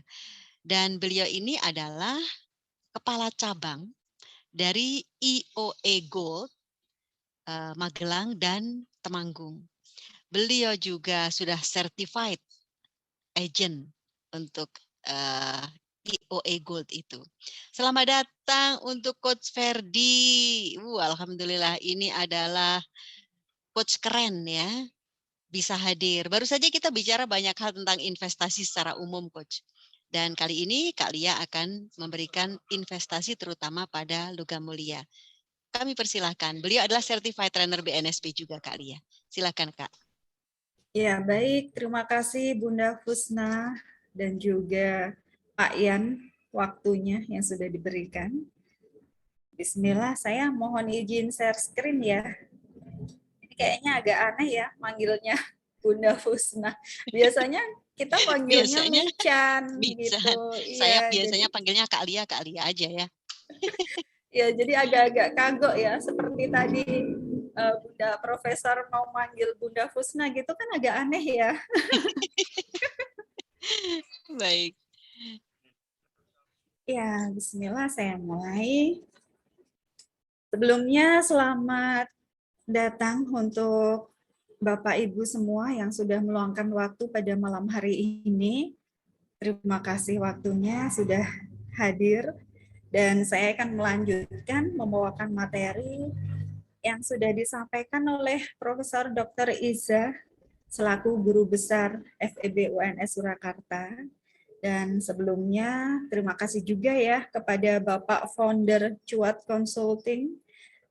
Dan beliau ini adalah kepala cabang dari IOE Gold Magelang dan Temanggung. Beliau juga sudah certified agent untuk IOE Gold itu. Selamat datang untuk Coach Ferdi. Alhamdulillah ini adalah coach keren ya. Bisa hadir. Baru saja kita bicara banyak hal tentang investasi secara umum, Coach. Dan kali ini Kak Lia akan memberikan investasi terutama pada logam mulia. Kami persilahkan. Beliau adalah Certified Trainer BNSP juga, Kak Lia. Silakan, Kak. Ya, baik. Terima kasih Bunda Fusna dan juga Pak Ian waktunya yang sudah diberikan. Bismillah, saya mohon izin share screen ya. Ini kayaknya agak aneh ya manggilnya Bunda Fusna. Biasanya kita panggilnya Mican gitu. Saya biasanya panggilnya Kak Lia aja ya. Ya, jadi agak-agak kagok ya, seperti tadi Bunda Profesor mau manggil Bunda Fusna gitu kan agak aneh ya. Baik. Ya, bismillah saya mulai. Sebelumnya selamat datang untuk Bapak Ibu semua yang sudah meluangkan waktu pada malam hari ini. Terima kasih waktunya sudah hadir dan saya akan melanjutkan membawakan materi yang sudah disampaikan oleh Profesor Dr. Iza selaku Guru Besar FEB UNS Surakarta. Dan sebelumnya terima kasih juga ya kepada Bapak Founder Cuat Consulting,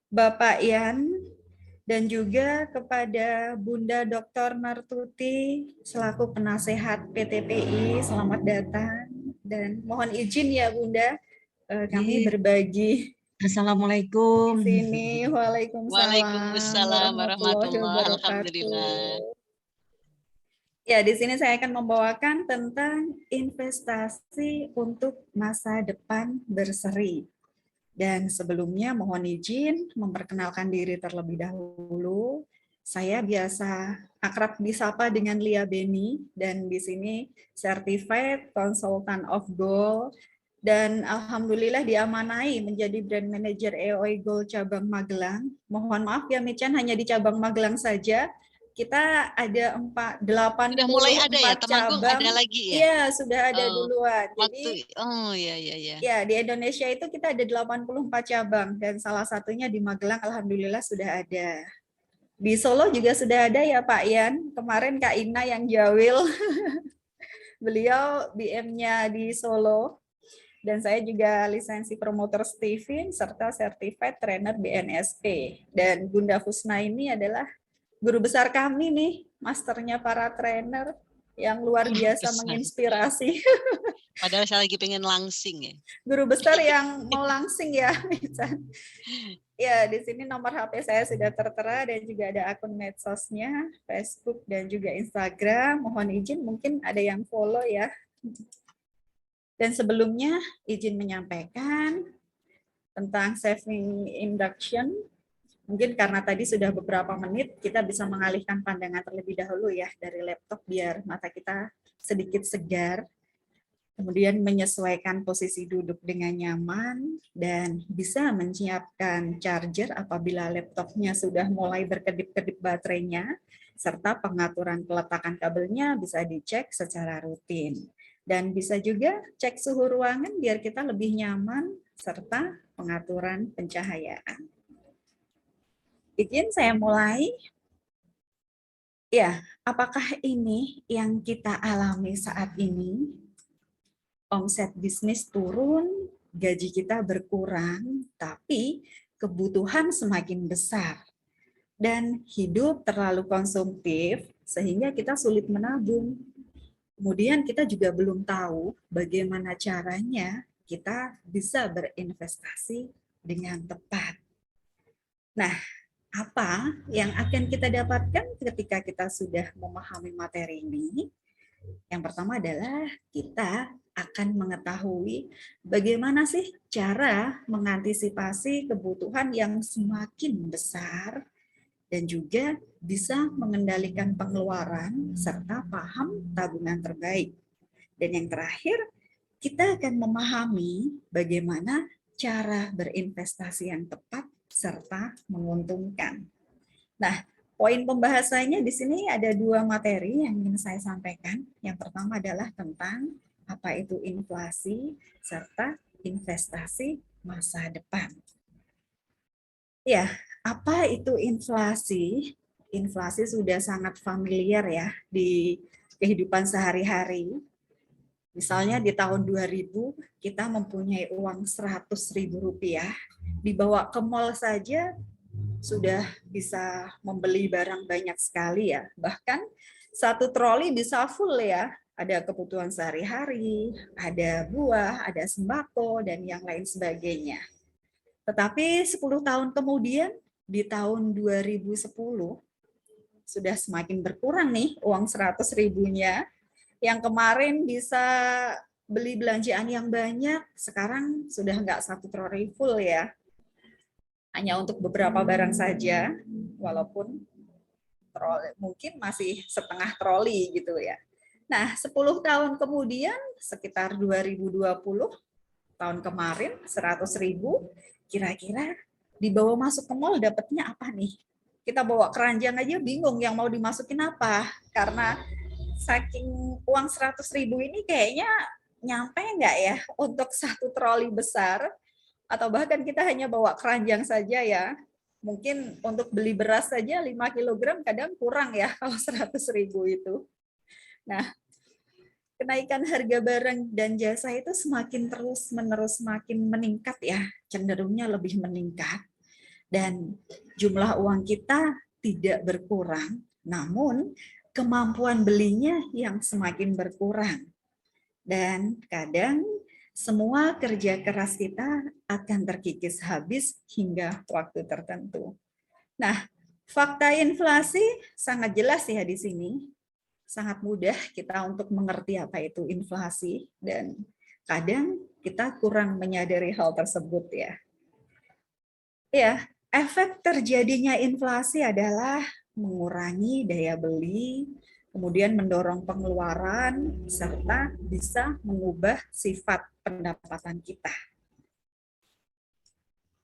Bapak Ian, dan juga kepada Bunda Dr. Martuti selaku penasehat PTPI. Selamat datang dan mohon izin ya Bunda, kami berbagi Assalamualaikum. di sini. Waalaikumsalam Waalaikumsalam warahmatullahi warahmatullahi wabarakatuh. alhamdulillah. Ya, di sini saya akan membawakan tentang investasi untuk masa depan berseri. Dan sebelumnya mohon izin memperkenalkan diri terlebih dahulu. Saya biasa akrab disapa dengan Lia Beni dan di sini Certified Consultant of Gold dan alhamdulillah diamanai menjadi Brand Manager EOI Gold cabang Magelang. Mohon maaf ya Michan, hanya di cabang Magelang saja. Kita ada 84 Sudah mulai ada ya, Temanggung cabang. ada lagi ya? Iya, sudah ada duluan. Waktu, Jadi ya di Indonesia itu kita ada 84 cabang dan salah satunya di Magelang alhamdulillah sudah ada. Di Solo juga sudah ada ya Pak Ian. Kemarin Kak Ina yang jawil. Beliau BM-nya di Solo. Dan saya juga lisensi promoter Steven serta certified trainer BNSP. Dan Bunda Fusna ini adalah guru besar kami nih, masternya para trainer yang luar biasa menginspirasi. Padahal saya lagi pengen langsing ya. Guru besar yang mau langsing ya, Mican. Ya, di sini nomor HP saya sudah tertera dan juga ada akun medsosnya, Facebook dan juga Instagram. Mohon izin mungkin ada yang follow ya. Dan sebelumnya izin menyampaikan tentang saving induction. Mungkin karena tadi sudah beberapa menit, kita bisa mengalihkan pandangan terlebih dahulu ya dari laptop biar mata kita sedikit segar. Kemudian menyesuaikan posisi duduk dengan nyaman dan bisa menyiapkan charger apabila laptopnya sudah mulai berkedip-kedip baterainya, serta pengaturan peletakan kabelnya bisa dicek secara rutin. Dan bisa juga cek suhu ruangan biar kita lebih nyaman, serta pengaturan pencahayaan. Izin saya mulai. Ya, apakah ini yang kita alami saat ini? Omset bisnis turun, gaji kita berkurang, tapi kebutuhan semakin besar. Dan hidup terlalu konsumtif sehingga kita sulit menabung. Kemudian kita juga belum tahu bagaimana caranya kita bisa berinvestasi dengan tepat. Nah, apa yang akan kita dapatkan ketika kita sudah memahami materi ini? Yang pertama adalah kita akan mengetahui bagaimana sih cara mengantisipasi kebutuhan yang semakin besar dan juga bisa mengendalikan pengeluaran serta paham tabungan terbaik. Dan yang terakhir, kita akan memahami bagaimana cara berinvestasi yang tepat serta menguntungkan. Nah, poin pembahasannya di sini ada dua materi yang ingin saya sampaikan. Yang pertama adalah tentang apa itu inflasi serta investasi masa depan. Ya, apa itu inflasi? Inflasi sudah sangat familiar ya di kehidupan sehari-hari. Misalnya di tahun 2000 kita mempunyai uang Rp100.000, dibawa ke mall saja sudah bisa membeli barang banyak sekali ya. Bahkan satu troli bisa full ya. Ada kebutuhan sehari-hari, ada buah, ada sembako, dan yang lain sebagainya. Tetapi 10 tahun kemudian, di tahun 2010, sudah semakin berkurang nih uang 100.000-nya. Yang kemarin bisa beli belanjaan yang banyak, sekarang sudah nggak satu troli full ya. Hanya untuk beberapa barang saja, walaupun troli, mungkin masih setengah troli gitu ya. Nah, 10 tahun kemudian, sekitar 2020, tahun kemarin, 100.000, kira-kira dibawa masuk ke mall dapatnya apa nih? Kita bawa keranjang aja bingung yang mau dimasukin apa. Karena saking uang 100.000 ini kayaknya nyampe nggak ya untuk satu troli besar, atau bahkan kita hanya bawa keranjang saja ya. Mungkin untuk beli beras saja 5 kg kadang kurang ya kalau 100.000 itu. Nah, kenaikan harga barang dan jasa itu semakin terus-menerus semakin meningkat ya, cenderungnya lebih meningkat. Dan jumlah uang kita tidak berkurang, namun kemampuan belinya yang semakin berkurang. Dan kadang semua kerja keras kita akan terkikis habis hingga waktu tertentu. Nah, fakta inflasi sangat jelas ya di sini. Sangat mudah kita untuk mengerti apa itu inflasi, dan kadang kita kurang menyadari hal tersebut ya. Ya, efek terjadinya inflasi adalah mengurangi daya beli, kemudian mendorong pengeluaran, serta bisa mengubah sifat pendapatan kita.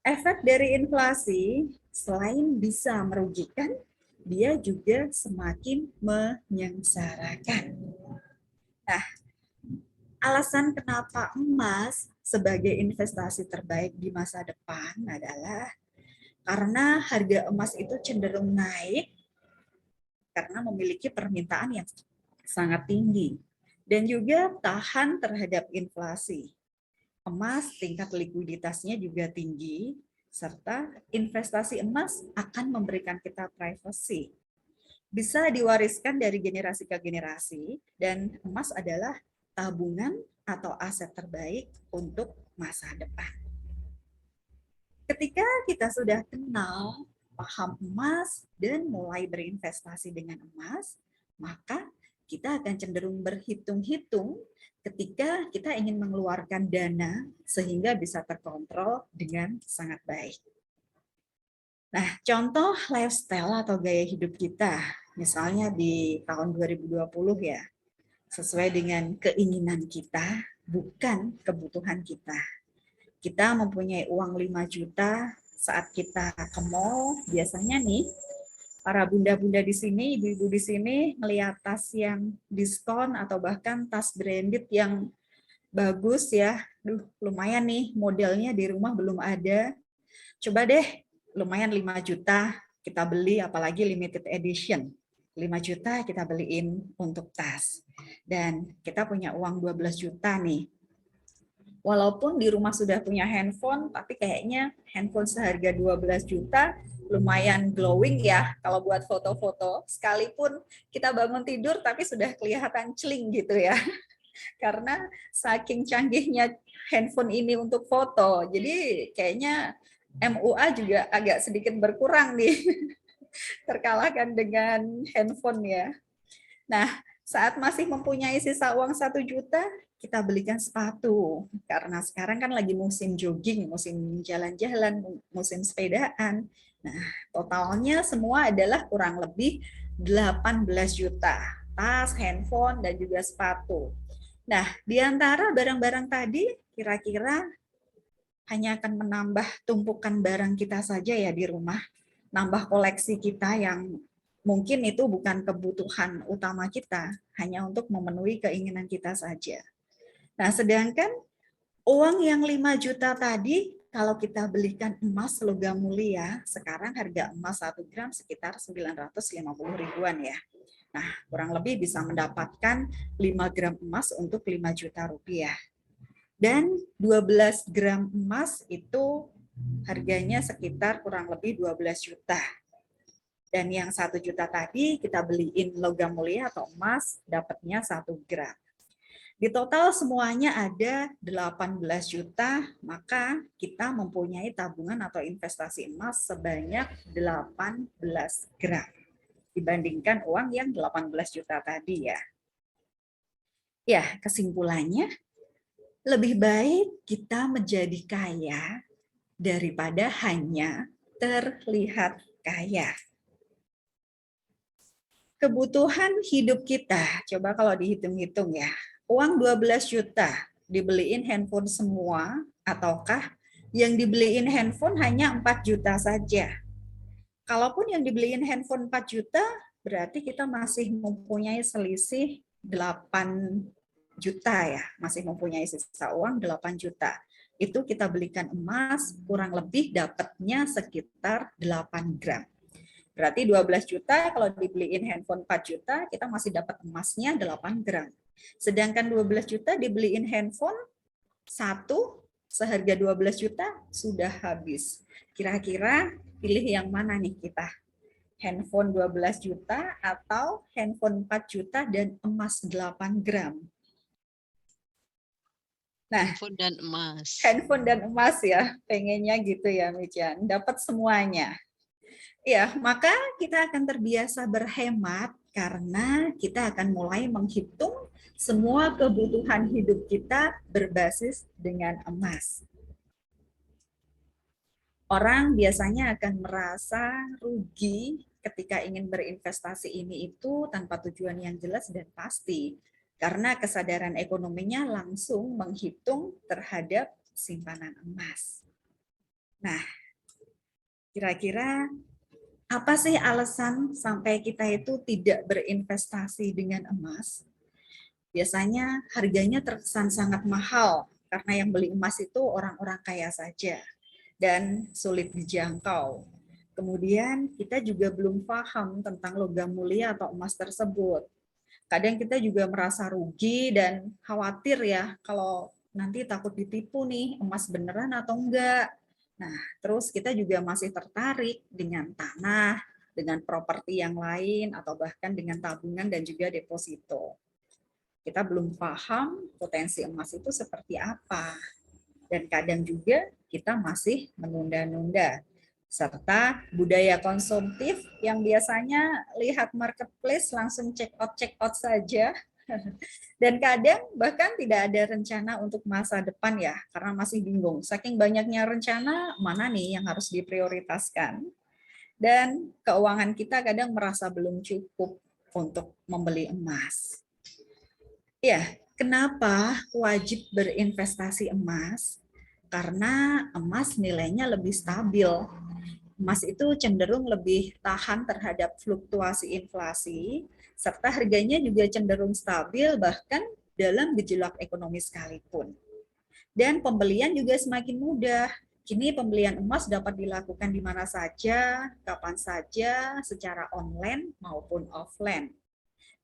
Efek dari inflasi selain bisa merugikan, dia juga semakin menyengsarakan. Nah, alasan kenapa emas sebagai investasi terbaik di masa depan adalah karena harga emas itu cenderung naik karena memiliki permintaan yang sangat tinggi dan juga tahan terhadap inflasi. Emas tingkat likuiditasnya juga tinggi, serta investasi emas akan memberikan kita privacy. Bisa diwariskan dari generasi ke generasi, dan emas adalah tabungan atau aset terbaik untuk masa depan. Ketika kita sudah kenal, paham emas, dan mulai berinvestasi dengan emas, maka kita akan cenderung berhitung-hitung ketika kita ingin mengeluarkan dana sehingga bisa terkontrol dengan sangat baik. Nah, contoh lifestyle atau gaya hidup kita, misalnya di tahun 2020 ya, sesuai dengan keinginan kita, bukan kebutuhan kita. Kita mempunyai uang 5 juta, saat kita ke mall, biasanya nih, para bunda-bunda di sini, ibu-ibu di sini, melihat tas yang diskon atau bahkan tas branded yang bagus ya, lumayan nih, modelnya di rumah belum ada. Coba deh, lumayan 5 juta kita beli, apalagi limited edition. 5 juta kita beliin untuk tas. Dan kita punya uang 12 juta nih. Walaupun di rumah sudah punya handphone, tapi kayaknya handphone seharga 12 juta lumayan glowing ya kalau buat foto-foto. Sekalipun kita bangun tidur tapi sudah kelihatan celing gitu ya. Karena saking canggihnya handphone ini untuk foto. Jadi kayaknya MUA juga agak sedikit berkurang nih. Terkalahkan dengan handphone ya. Nah, saat masih mempunyai sisa uang 1 juta, kita belikan sepatu. Karena sekarang kan lagi musim jogging, musim jalan-jalan, musim sepedaan. Nah, totalnya semua adalah kurang lebih 18 juta. Tas, handphone, dan juga sepatu. Nah, di antara barang-barang tadi, kira-kira hanya akan menambah tumpukan barang kita saja ya di rumah. Nambah koleksi kita yang mungkin itu bukan kebutuhan utama kita, hanya untuk memenuhi keinginan kita saja. Nah, sedangkan uang yang 5 juta tadi, kalau kita belikan emas logam mulia, sekarang harga emas 1 gram sekitar 950 ribuan ya. Nah, kurang lebih bisa mendapatkan 5 gram emas untuk 5 juta rupiah. Dan 12 gram emas itu harganya sekitar kurang lebih 12 juta. Dan yang 1 juta tadi kita beliin logam mulia atau emas, dapatnya 1 gram. Di total semuanya ada 18 juta, maka kita mempunyai tabungan atau investasi emas sebanyak 18 gram. Dibandingkan uang yang 18 juta tadi ya. Ya, kesimpulannya, lebih baik kita menjadi kaya daripada hanya terlihat kaya. kebutuhan hidup kita, coba kalau dihitung-hitung ya, uang 12 juta dibeliin handphone semua, ataukah yang dibeliin handphone hanya 4 juta saja? Kalaupun yang dibeliin handphone 4 juta, berarti kita masih mempunyai selisih 8 juta ya, masih mempunyai sisa uang 8 juta. Itu kita belikan emas, kurang lebih dapatnya sekitar 8 gram. Berarti 12 juta, kalau dibeliin handphone 4 juta, kita masih dapat emasnya 8 gram. Sedangkan 12 juta dibeliin handphone satu seharga 12 juta sudah habis. Kira-kira pilih yang mana nih kita? Handphone 12 juta atau handphone 4 juta dan emas 8 gram? Nah, Handphone dan emas. handphone dan emas ya, pengennya gitu ya Mijan, dapat semuanya. Ya, maka kita akan terbiasa berhemat karena kita akan mulai menghitung semua kebutuhan hidup kita berbasis dengan emas. Orang biasanya akan merasa rugi ketika ingin berinvestasi ini itu tanpa tujuan yang jelas dan pasti. Karena kesadaran ekonominya langsung menghitung terhadap simpanan emas. Nah, kira-kira apa sih alasan sampai kita itu tidak berinvestasi dengan emas? Biasanya harganya terkesan sangat mahal karena yang beli emas itu orang-orang kaya saja dan sulit dijangkau. Kemudian kita juga belum paham tentang logam mulia atau emas tersebut. Kadang kita juga merasa rugi dan khawatir ya kalau nanti takut ditipu nih emas beneran atau enggak. Nah, terus kita juga masih tertarik dengan tanah, dengan properti yang lain, atau bahkan dengan tabungan dan juga deposito. Kita belum paham potensi emas itu seperti apa. Dan kadang juga kita masih menunda-nunda. Serta budaya konsumtif yang biasanya lihat marketplace langsung check out saja. Dan kadang bahkan tidak ada rencana untuk masa depan ya, karena masih bingung. Saking banyaknya rencana, mana nih yang harus diprioritaskan. Dan keuangan kita kadang merasa belum cukup untuk membeli emas. Ya, kenapa wajib berinvestasi emas? Karena emas nilainya lebih stabil. Emas itu cenderung lebih tahan terhadap fluktuasi inflasi, serta harganya juga cenderung stabil bahkan dalam gejolak ekonomi sekalipun. Dan pembelian juga semakin mudah. Kini pembelian emas dapat dilakukan di mana saja, kapan saja, secara online maupun offline.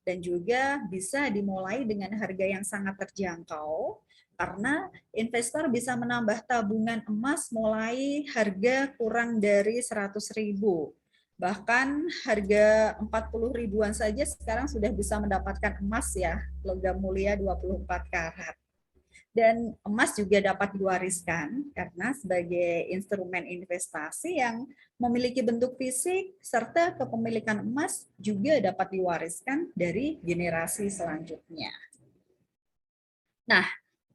Dan juga bisa dimulai dengan harga yang sangat terjangkau, karena investor bisa menambah tabungan emas mulai harga kurang dari 100.000. Bahkan harga 40 ribuan saja sekarang sudah bisa mendapatkan emas ya, logam mulia 24 karat. Dan emas juga dapat diwariskan karena sebagai instrumen investasi yang memiliki bentuk fisik serta kepemilikan emas juga dapat diwariskan dari generasi selanjutnya. Nah,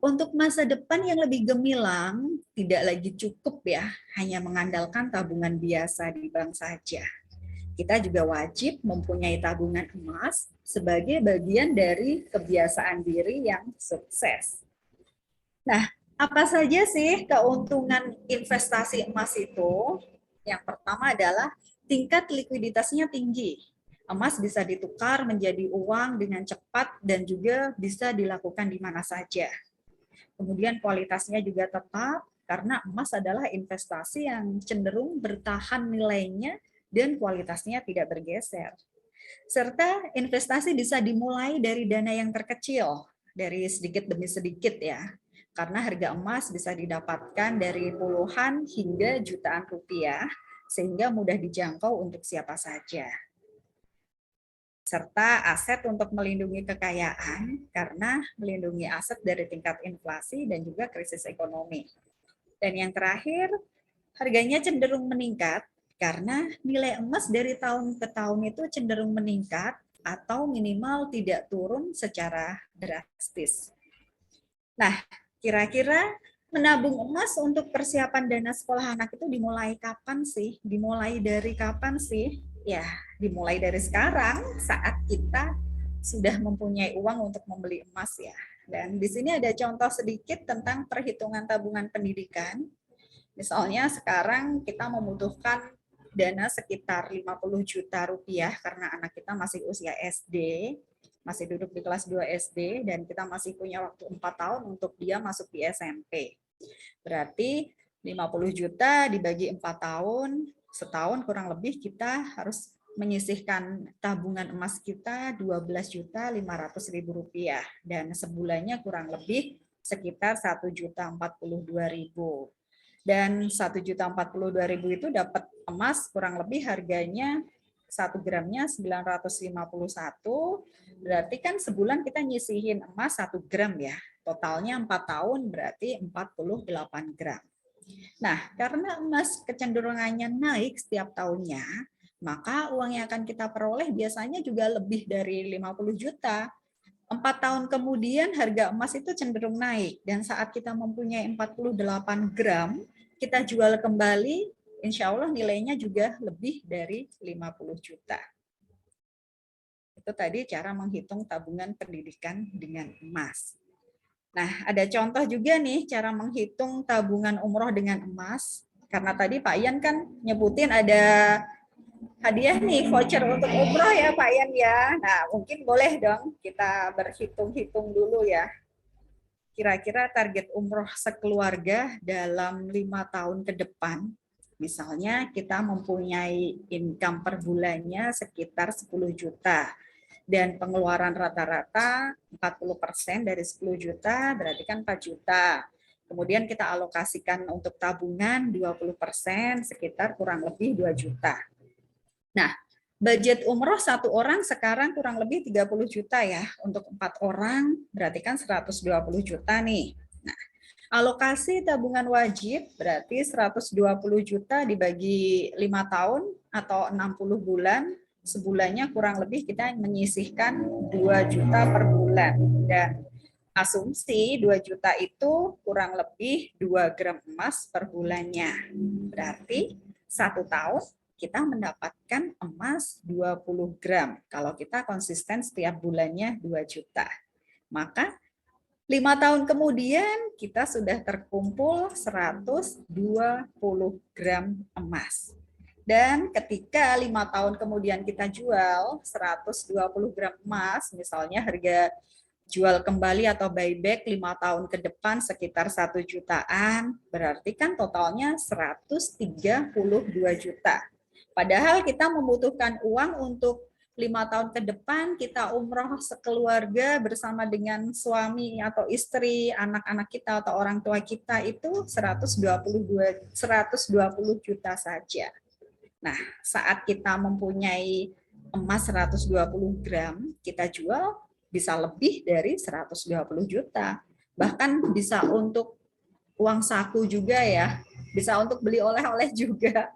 untuk masa depan yang lebih gemilang, tidak lagi cukup ya hanya mengandalkan tabungan biasa di bank saja. Kita juga wajib mempunyai tabungan emas sebagai bagian dari kebiasaan diri yang sukses. Nah, apa saja sih keuntungan investasi emas itu? Yang pertama adalah tingkat likuiditasnya tinggi. Emas bisa ditukar menjadi uang dengan cepat dan juga bisa dilakukan di mana saja. Kemudian kualitasnya juga tetap karena emas adalah investasi yang cenderung bertahan nilainya dan kualitasnya tidak bergeser. Serta investasi bisa dimulai dari dana yang terkecil, dari sedikit demi sedikit ya. Karena harga emas bisa didapatkan dari puluhan hingga jutaan rupiah, sehingga mudah dijangkau untuk siapa saja. Serta aset untuk melindungi kekayaan, karena melindungi aset dari tingkat inflasi dan juga krisis ekonomi. Dan yang terakhir, harganya cenderung meningkat, karena nilai emas dari tahun ke tahun itu cenderung meningkat, atau minimal tidak turun secara drastis. Nah, kira-kira menabung emas untuk persiapan dana sekolah anak itu dimulai kapan sih? Dimulai dari kapan sih? ya dimulai dari sekarang saat kita sudah mempunyai uang untuk membeli emas ya. Dan di sini ada contoh sedikit tentang perhitungan tabungan pendidikan. Misalnya sekarang kita membutuhkan dana sekitar 50 juta rupiah karena anak kita masih usia SD, masih duduk di kelas 2 SD, dan kita masih punya waktu 4 tahun untuk dia masuk di SMP. Berarti 50 juta dibagi 4 tahun, setahun kurang lebih kita harus menyisihkan tabungan emas kita 12.500.000 rupiah, dan sebulannya kurang lebih sekitar 1.042.000. Dan 1.042.000 itu dapat emas kurang lebih harganya 1 gramnya 951, berarti kan sebulan kita nyisihin emas 1 gram ya. Totalnya 4 tahun berarti 48 gram. Nah, karena emas kecenderungannya naik setiap tahunnya, maka uang yang akan kita peroleh biasanya juga lebih dari 50 juta. 4 tahun kemudian harga emas itu cenderung naik, dan saat kita mempunyai 48 gram, kita jual kembali, insya Allah nilainya juga lebih dari 50 juta. Itu tadi cara menghitung tabungan pendidikan dengan emas. Nah, ada contoh juga nih cara menghitung tabungan umroh dengan emas. Karena tadi Pak Ian kan nyebutin ada hadiah nih, voucher untuk umroh ya Pak Ian ya. Nah, mungkin boleh dong kita berhitung-hitung dulu ya. Kira-kira target umroh sekeluarga dalam 5 tahun ke depan. Misalnya kita mempunyai income per bulannya sekitar 10 juta. Dan pengeluaran rata-rata 40% dari 10 juta berarti kan 4 juta. Kemudian kita alokasikan untuk tabungan 20% sekitar kurang lebih 2 juta. Nah, budget umroh satu orang sekarang kurang lebih 30 juta ya. Untuk 4 orang berarti kan 120 juta nih. Nah, alokasi tabungan wajib berarti 120 juta dibagi 5 tahun atau 60 bulan. Sebulannya kurang lebih kita menyisihkan 2 juta per bulan. Dan asumsi 2 juta itu kurang lebih 2 gram emas per bulannya. Berarti 1 tahun kita mendapatkan emas 20 gram. Kalau kita konsisten setiap bulannya 2 juta. Maka 5 tahun kemudian kita sudah terkumpul 120 gram emas. Dan ketika 5 tahun kemudian kita jual 120 gram emas, misalnya harga jual kembali atau buyback 5 tahun ke depan sekitar 1 jutaan, berarti kan totalnya 132 juta. Padahal kita membutuhkan uang untuk 5 tahun ke depan kita umroh sekeluarga bersama dengan suami atau istri, anak-anak kita atau orang tua kita itu 120 juta saja. Nah, saat kita mempunyai emas 120 gram, kita jual bisa lebih dari 120 juta. Bahkan bisa untuk uang saku juga ya, bisa untuk beli oleh-oleh juga.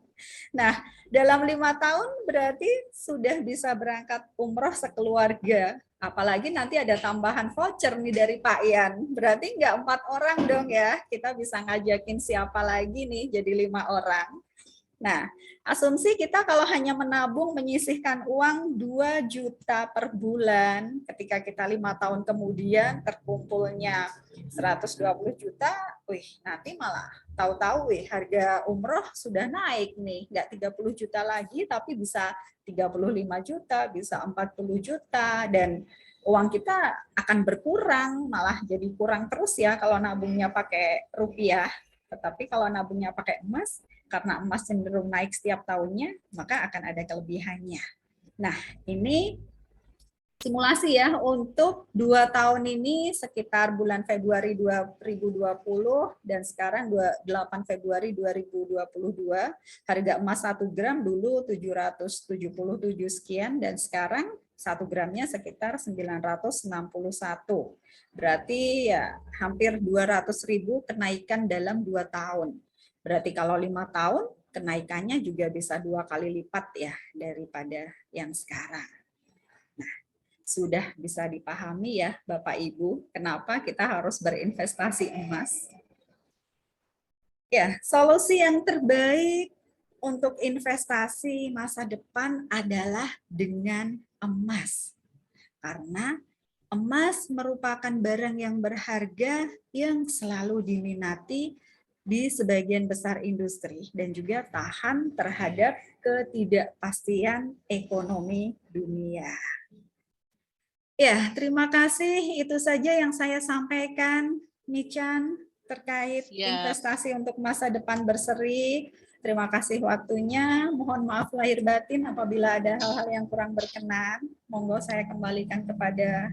Nah, dalam 5 tahun berarti sudah bisa berangkat umroh sekeluarga. Apalagi nanti ada tambahan voucher nih dari Pak Ian. Berarti nggak 4 orang dong ya. Kita bisa ngajakin siapa lagi nih jadi 5 orang. Nah, asumsi kita kalau hanya menabung menyisihkan uang 2 juta per bulan, ketika kita 5 tahun kemudian terkumpulnya 120 juta, nanti malah tahu-tahu harga umroh sudah naik nih, nggak 30 juta lagi, tapi bisa 35 juta, bisa 40 juta, dan uang kita akan berkurang, malah jadi kurang terus ya kalau nabungnya pakai rupiah. Tetapi kalau nabungnya pakai emas, karena emas cenderung naik setiap tahunnya, maka akan ada kelebihannya. Nah, ini simulasi ya untuk 2 tahun ini sekitar bulan Februari 2020 dan sekarang 8 Februari 2022, harga emas 1 gram dulu 777 sekian dan sekarang 1 gramnya sekitar 961. Berarti ya hampir 200.000 kenaikan dalam 2 tahun. Berarti kalau 5 tahun, kenaikannya juga bisa 2 kali lipat ya daripada yang sekarang. Nah, sudah bisa dipahami ya Bapak Ibu, kenapa kita harus berinvestasi emas. Ya, solusi yang terbaik untuk investasi masa depan adalah dengan emas. Karena emas merupakan barang yang berharga yang selalu diminati di sebagian besar industri dan juga tahan terhadap ketidakpastian ekonomi dunia. Ya, terima kasih. Itu saja yang saya sampaikan, Michan, terkait investasi untuk masa depan berseri. Terima kasih waktunya. Mohon maaf lahir batin apabila ada hal-hal yang kurang berkenan. Monggo saya kembalikan kepada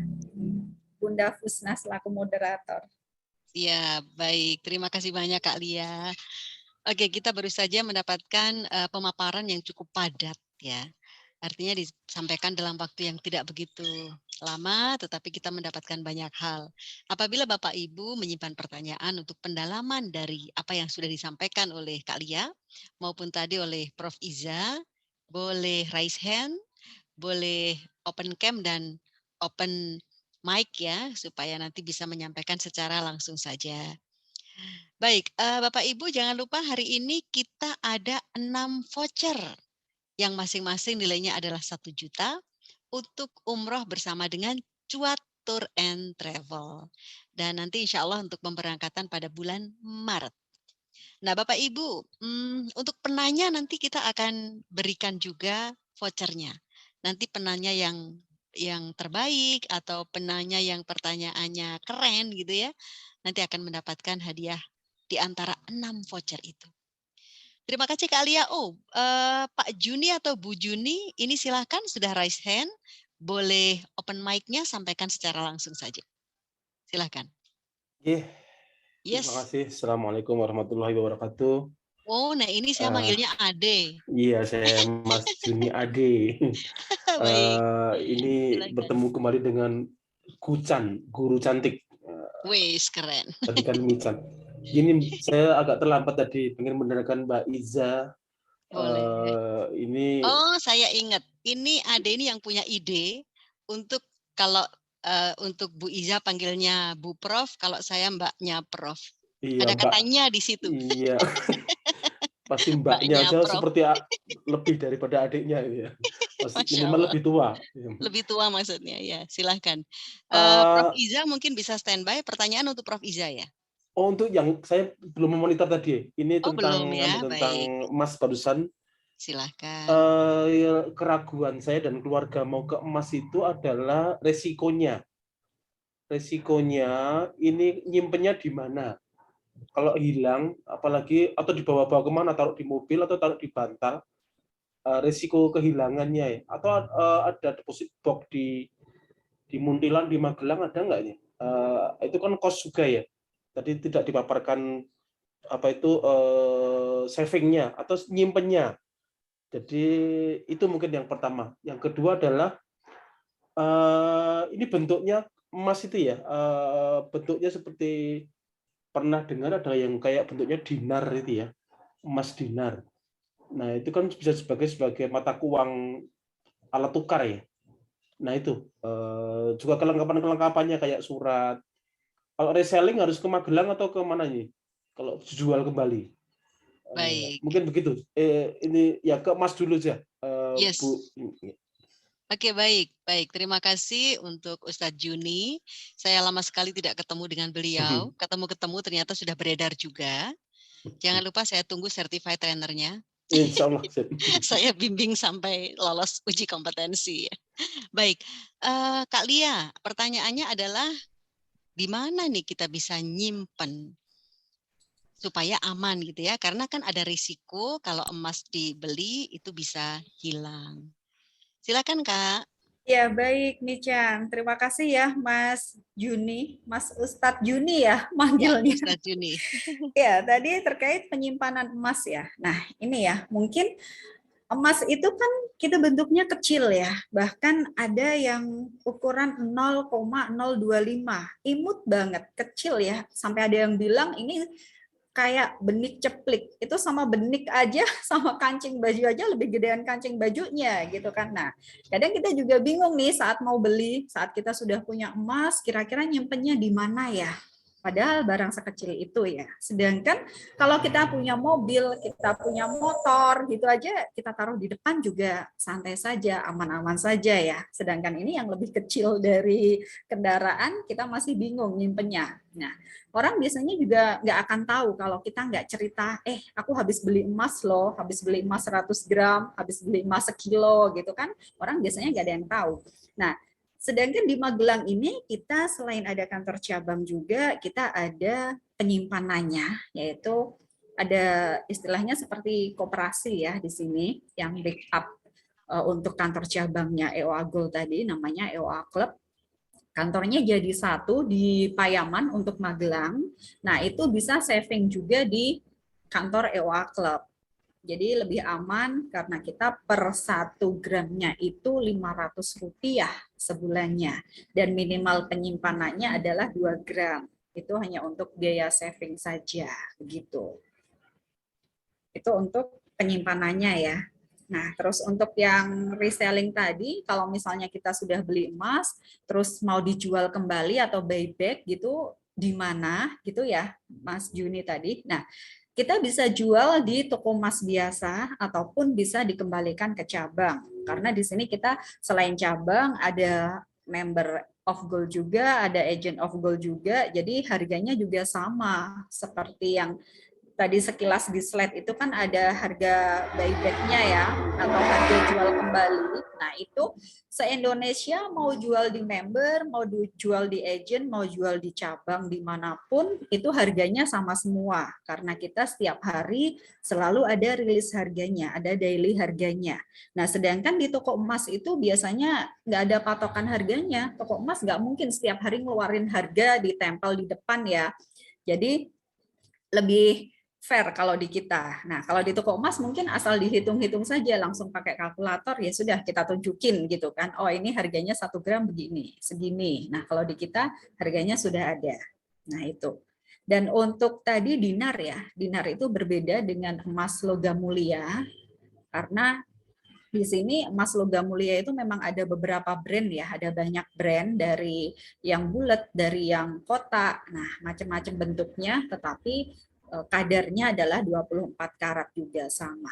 Bunda Fusna selaku moderator. Ya, baik. Terima kasih banyak Kak Lia. Oke, kita baru saja mendapatkan pemaparan yang cukup padat ya. Artinya disampaikan dalam waktu yang tidak begitu lama, tetapi kita mendapatkan banyak hal. Apabila Bapak Ibu menyimpan pertanyaan untuk pendalaman dari apa yang sudah disampaikan oleh Kak Lia, maupun tadi oleh Prof. Iza, boleh raise hand, boleh open cam dan open mic ya, supaya nanti bisa menyampaikan secara langsung saja. Baik, Bapak Ibu jangan lupa hari ini kita ada 6 voucher yang masing-masing nilainya adalah 1 juta untuk umroh bersama dengan Cuat Tour and Travel. Dan nanti insya Allah untuk pemberangkatan pada bulan Maret. Nah Bapak Ibu, untuk penanya nanti kita akan berikan juga vouchernya. Nanti penanya yang terbaik atau penanya yang pertanyaannya keren gitu ya, nanti akan mendapatkan hadiah di antara 6 voucher itu. Terima kasih Kak Lia. Pak Juni atau Bu Juni, ini silahkan sudah raise hand. Boleh open mic-nya, sampaikan secara langsung saja. Silahkan. Yes. Yes. Terima kasih. Assalamualaikum warahmatullahi wabarakatuh. Oh, nah ini saya manggilnya Ade. Iya, saya Mas Juni Ade. Ini silakan. Bertemu kembali dengan Kucan, guru cantik. Wes, keren. Tadi kan Michan. Gini, saya agak terlambat tadi, pengen mendengarkan Mbak Iza. Boleh. Ini. Oh, saya ingat. Ini Ade ini yang punya ide untuk kalau untuk Bu Iza panggilnya Bu Prof, kalau saya Mbaknya Prof. Iya, ada katanya di situ. Iya. Pasti Mbaknya aja Prof. Seperti lebih daripada adiknya ya. Pasti minimal lebih tua. Lebih tua maksudnya ya. Silahkan. Prof Iza mungkin bisa standby. Pertanyaan untuk Prof Iza ya. Oh, untuk yang saya belum memonitor tadi. Ini tentang belum ya? tentang emas barusan. Silahkan. Keraguan saya dan keluarga mau ke emas itu adalah resikonya. Resikonya ini nyimpennya di mana? Kalau hilang, apalagi atau dibawa-bawa kemana, taruh di mobil atau taruh di bantal, resiko kehilangannya ya. Atau ada deposit box di Muntilan, di Magelang ada nggak nih? Itu kan kos juga ya. Tadi tidak dipaparkan apa itu savingnya atau nyimpennya. Jadi itu mungkin yang pertama. Yang kedua adalah ini bentuknya emas itu ya, bentuknya seperti pernah dengar ada yang kayak bentuknya dinar itu ya, emas dinar. Nah itu kan bisa sebagai mata uang alat tukar ya. Nah itu juga kelengkapannya kayak surat. Kalau reselling harus ke Magelang atau ke mana nih? Kalau jual kembali. Baik. Mungkin begitu. Ini ya ke emas dulu aja, yes. Bu. Oke, baik. Terima kasih untuk Ustadz Juni. Saya lama sekali tidak ketemu dengan beliau. Ketemu ternyata sudah beredar juga. Jangan lupa saya tunggu certified trainernya. Insya Allah. Saya bimbing sampai lolos uji kompetensi. Baik, Kak Lia, pertanyaannya adalah di mana nih kita bisa nyimpen supaya aman gitu ya? Karena kan ada risiko kalau emas dibeli itu bisa hilang. Silakan Kak. Ya baik Michan, terima kasih ya Mas Juni, Mas Ustadz Juni ya manggilnya. Ya, Ustadz Juni. Ya tadi terkait penyimpanan emas ya. Nah ini ya mungkin emas itu kan kita bentuknya kecil ya, bahkan ada yang ukuran 0,025, imut banget, kecil ya, sampai ada yang bilang ini kayak benik ceplik, itu sama benik aja, sama kancing baju aja lebih gedean kancing bajunya gitu kan. Nah, kadang kita juga bingung nih saat mau beli, saat kita sudah punya emas, kira-kira nyimpennya di mana ya? Padahal barang sekecil itu ya. Sedangkan kalau kita punya mobil, kita punya motor, gitu aja kita taruh di depan juga santai saja, aman-aman saja ya. Sedangkan ini yang lebih kecil dari kendaraan, kita masih bingung nyimpennya. Nah, orang biasanya juga nggak akan tahu kalau kita nggak cerita, aku habis beli emas loh, habis beli emas 100 gram, habis beli emas sekilo gitu kan. Orang biasanya nggak ada yang tahu. Nah, sedangkan di Magelang ini kita selain ada kantor cabang juga, kita ada penyimpanannya, yaitu ada istilahnya seperti koperasi ya di sini yang backup untuk kantor cabangnya EOA Gold tadi, namanya EOA Club. Kantornya jadi satu di Payaman untuk Magelang. Nah, itu bisa saving juga di kantor EOA Club. Jadi lebih aman karena kita per 1 gramnya itu Rp500 sebulannya. Dan minimal penyimpanannya adalah 2 gram. Itu hanya untuk biaya saving saja. Begitu. Itu untuk penyimpanannya ya. Nah, terus untuk yang reselling tadi, kalau misalnya kita sudah beli emas, terus mau dijual kembali atau buyback gitu, di mana gitu ya, Mas Juni tadi. Nah, kita bisa jual di toko emas biasa ataupun bisa dikembalikan ke cabang. Karena di sini kita selain cabang ada member of gold juga, ada agent of gold juga, jadi harganya juga sama seperti yang tadi sekilas di slide itu kan ada harga buyback-nya ya, atau harga jual kembali. Nah itu se-Indonesia mau jual di member, mau jual di agent, mau jual di cabang dimanapun, itu harganya sama semua. Karena kita setiap hari selalu ada rilis harganya, ada daily harganya. Nah sedangkan di toko emas itu biasanya nggak ada patokan harganya. Toko emas nggak mungkin setiap hari ngeluarin harga ditempel di depan ya. Jadi lebih fair kalau di kita. Nah, kalau di toko emas mungkin asal dihitung-hitung saja, langsung pakai kalkulator, ya sudah kita tunjukin gitu kan. Oh, ini harganya 1 gram begini, segini. Nah, kalau di kita harganya sudah ada. Nah, itu. Dan untuk tadi dinar ya, dinar itu berbeda dengan emas logam mulia, karena di sini emas logam mulia itu memang ada beberapa brand ya, ada banyak brand dari yang bulat, dari yang kotak, nah macam-macam bentuknya, tetapi kadarnya adalah 24 karat juga sama.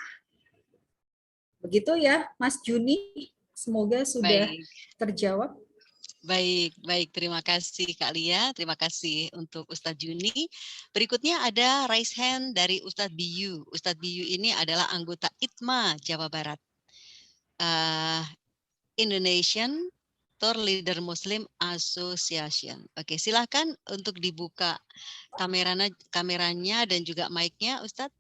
Begitu ya, Mas Juni. Semoga sudah terjawab. Baik. Terima kasih Kak Lia. Terima kasih untuk Ustadz Juni. Berikutnya ada raise hand dari Ustadz Biyu. Ustadz Biyu ini adalah anggota ITMA Jawa Barat. Indonesian Tour Leader Muslim Association. Oke, silakan untuk dibuka kameranya dan juga mic-nya, Ustadz.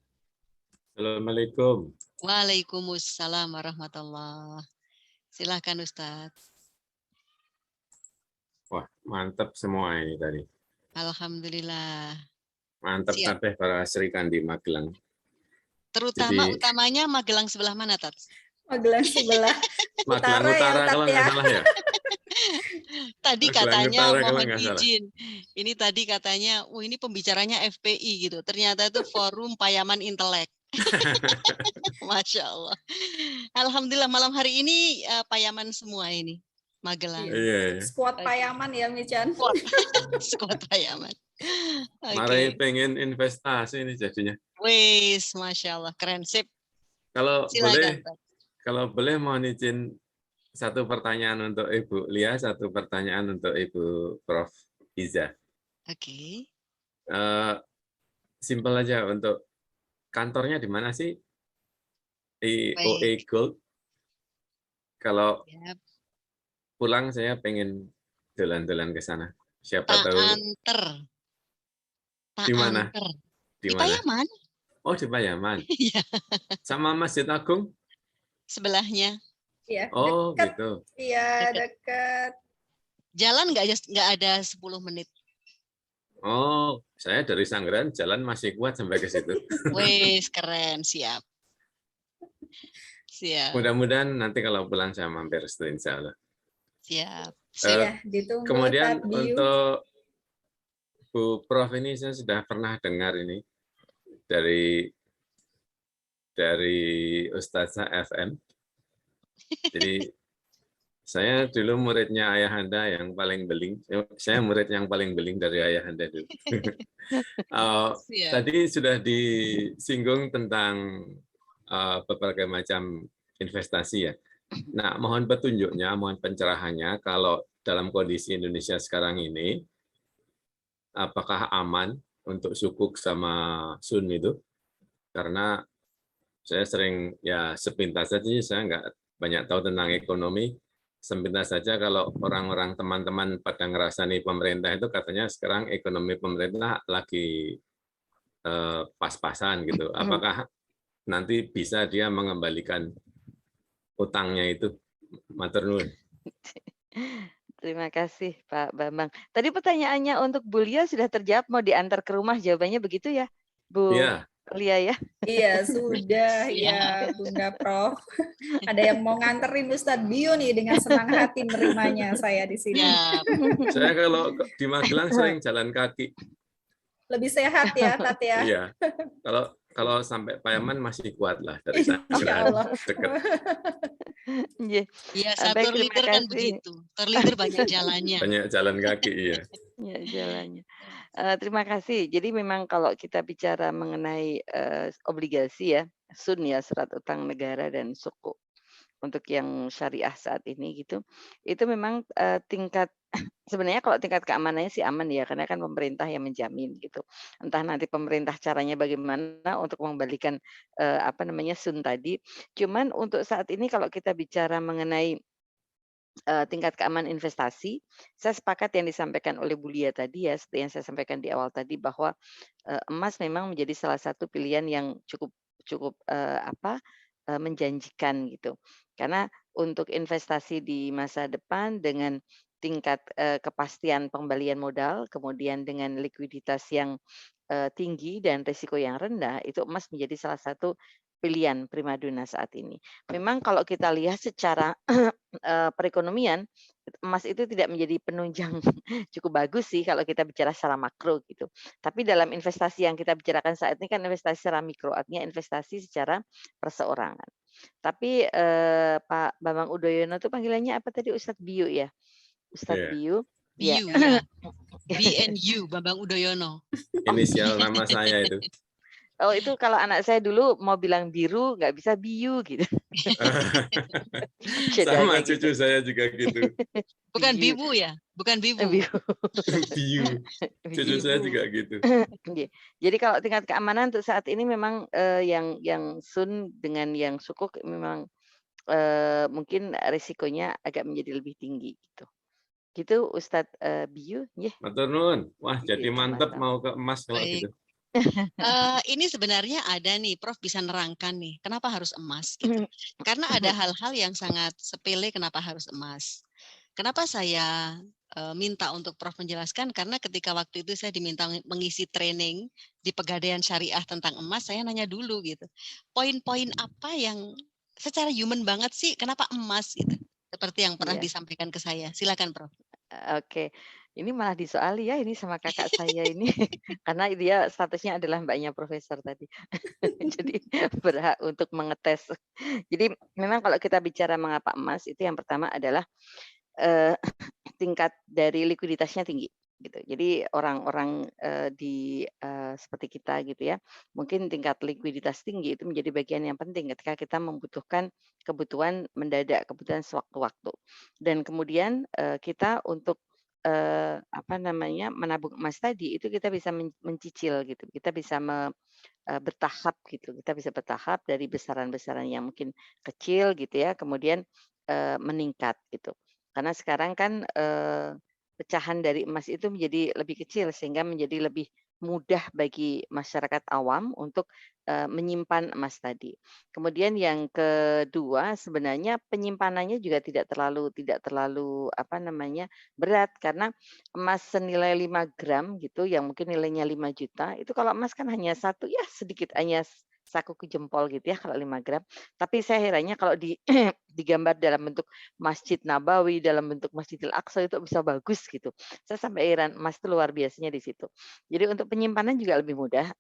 Assalamualaikum. Waalaikumsalam warahmatullahi. Silakan Ustadz. Wah, mantap semua ini tadi. Alhamdulillah. Mantap kabeh para serikan di Magelang. Utamanya Magelang sebelah mana, Tat? Magelang sebelah Magelang Utara ya, kalau nggak salah ya. Tadi Magelang katanya Utara, mohon izin. Ini tadi katanya, ini pembicaranya FPI gitu. Ternyata itu Forum Payaman Intelek. Masya Allah. Alhamdulillah malam hari ini Payaman semua ini. Magelang. Iya. Squad Payaman ya, Michan. Squad Payaman. Mari pengen investasi ini jadinya. Wis, Masya Allah, keren sip. Kalau boleh mohon izin satu pertanyaan untuk Ibu Lia, satu pertanyaan untuk Ibu Prof. Iza. Oke. Simpel aja, untuk kantornya di mana sih? EOA Gold. Kalau pulang saya pengen jalan-jalan ke sana. Siapa tahu. Di mana? Di Payaman. Oh, di Payaman. Iya. Sama Masjid Agung? Sebelahnya. Iya. Oh, deket. gitu. Iya, dekat. Jalan nggak ada 10 menit. Oh, saya dari Sanggeran jalan masih kuat sampai ke situ. Wes, keren, siap. Mudah-mudahan nanti kalau pulang saya mampir, insya Allah. Siap. Ditunggu. Kemudian untuk Bu Prof ini saya sudah pernah dengar ini dari Ustazah FM. Jadi Saya dulu muridnya Ayahanda yang paling beling. Saya murid yang paling beling dari Ayahanda dulu. Siap. Tadi sudah disinggung tentang berbagai macam investasi ya. Nah, mohon petunjuknya, mohon pencerahannya kalau dalam kondisi Indonesia sekarang ini, apakah aman untuk sukuk sama sun itu? Karena saya sering ya sepintas saja, saya nggak banyak tahu tentang ekonomi. Sepintas saja kalau orang-orang teman-teman pada ngerasani pemerintah itu katanya sekarang ekonomi pemerintah lagi pas-pasan gitu. Apakah nanti bisa dia mengembalikan utangnya itu? Matur nuwun. Terima kasih Pak Bambang. Tadi pertanyaannya untuk Bu Lia sudah terjawab, mau diantar ke rumah, jawabannya begitu ya Bu Iya. Lia ya? Iya, sudah Siap. ya Bunda Prof. Ada yang mau nganterin Ustadz Bio nih, dengan senang hati menerimanya saya di sini. Siap. Saya kalau di Magelang sering jalan kaki. Lebih sehat ya, Tat ya. Iya. Kalau sampai Payaman masih kuat lah dari sana. Insya Allah. Dekat. Iya. Iya, Baik, satu terima liter kan kasih. begitu. Per liter banyak jalannya. Banyak jalan kaki, iya. Ya, jalannya. Terima kasih. Jadi memang kalau kita bicara mengenai obligasi ya, SUN ya, surat utang negara dan suku untuk yang syariah saat ini gitu, itu memang tingkat sebenarnya kalau tingkat keamanannya sih aman ya, karena kan pemerintah yang menjamin gitu. Entah nanti pemerintah caranya bagaimana untuk mengembalikan apa namanya SUN tadi. Cuman untuk saat ini kalau kita bicara mengenai tingkat keamanan investasi, saya sepakat yang disampaikan oleh Bu Lia tadi ya, seperti yang saya sampaikan di awal tadi bahwa emas memang menjadi salah satu pilihan yang cukup cukup menjanjikan gitu. Karena untuk investasi di masa depan dengan tingkat kepastian pengembalian modal, kemudian dengan likuiditas yang tinggi dan risiko yang rendah, itu emas menjadi salah satu pilihan primadona saat ini. Memang kalau kita lihat secara perekonomian, emas itu tidak menjadi penunjang cukup bagus sih kalau kita bicara secara makro gitu. Tapi dalam investasi yang kita bicarakan saat ini kan investasi secara mikro, artinya investasi secara perseorangan. Tapi Pak Bambang Udoyono itu panggilannya apa tadi, Ustadz Bio ya? Ustadz Iya. Bio. Ya. Biu ya. BNU, Bambang Udoyono. Inisial nama saya itu. Oh itu kalau anak saya dulu mau bilang biru nggak bisa biu gitu. Sama Bedanya cucu gitu. saya juga gitu. Bukan Biu. bibu ya? Bukan bibu. Biu. Biu. Cucu saya Biu. juga gitu. Oke. Jadi kalau tingkat keamanan untuk saat ini memang yang sun dengan yang sukuk memang mungkin risikonya agak menjadi lebih tinggi gitu. Gitu Ustadz Biu, yeah. Matur nuwun. Wah, jadi Iya, mantep mantap. mau ke emas kalau Baik. gitu. Ini sebenarnya ada nih, Prof bisa nerangkan nih, kenapa harus emas gitu. Karena ada hal-hal yang sangat sepele kenapa harus emas. Kenapa saya minta untuk Prof menjelaskan, karena ketika waktu itu saya diminta mengisi training di Pegadaian Syariah tentang emas, saya nanya dulu gitu. Poin-poin apa yang secara human banget sih, kenapa emas gitu. Seperti yang pernah Iya. disampaikan ke saya. Silakan Prof. Oke. Ini malah disoali ya ini sama kakak saya ini karena dia statusnya adalah mbaknya profesor tadi. Jadi berhak untuk mengetes. Jadi memang kalau kita bicara mengapa emas itu yang pertama adalah tingkat dari likuiditasnya tinggi gitu. Jadi orang-orang seperti kita gitu ya, mungkin tingkat likuiditas tinggi itu menjadi bagian yang penting ketika kita membutuhkan kebutuhan mendadak, kebutuhan sewaktu-waktu. Dan kemudian kita untuk menabung emas tadi itu kita bisa mencicil gitu. Kita bisa bertahap gitu. Kita bisa bertahap dari besaran-besaran yang mungkin kecil gitu ya, kemudian meningkat gitu. Karena sekarang kan pecahan dari emas itu menjadi lebih kecil sehingga menjadi lebih mudah bagi masyarakat awam untuk menyimpan emas tadi. Kemudian yang kedua sebenarnya penyimpanannya juga tidak terlalu berat karena emas senilai 5 gram gitu yang mungkin nilainya 5 juta itu kalau emas kan hanya satu ya sedikit hanya saku jempol gitu ya kalau 5 gram. Tapi saya herannya kalau digambar dalam bentuk Masjid Nabawi, dalam bentuk Masjidil Aqsa itu bisa bagus gitu. Saya sampai heran emas itu luar biasanya di situ. Jadi untuk penyimpanan juga lebih mudah.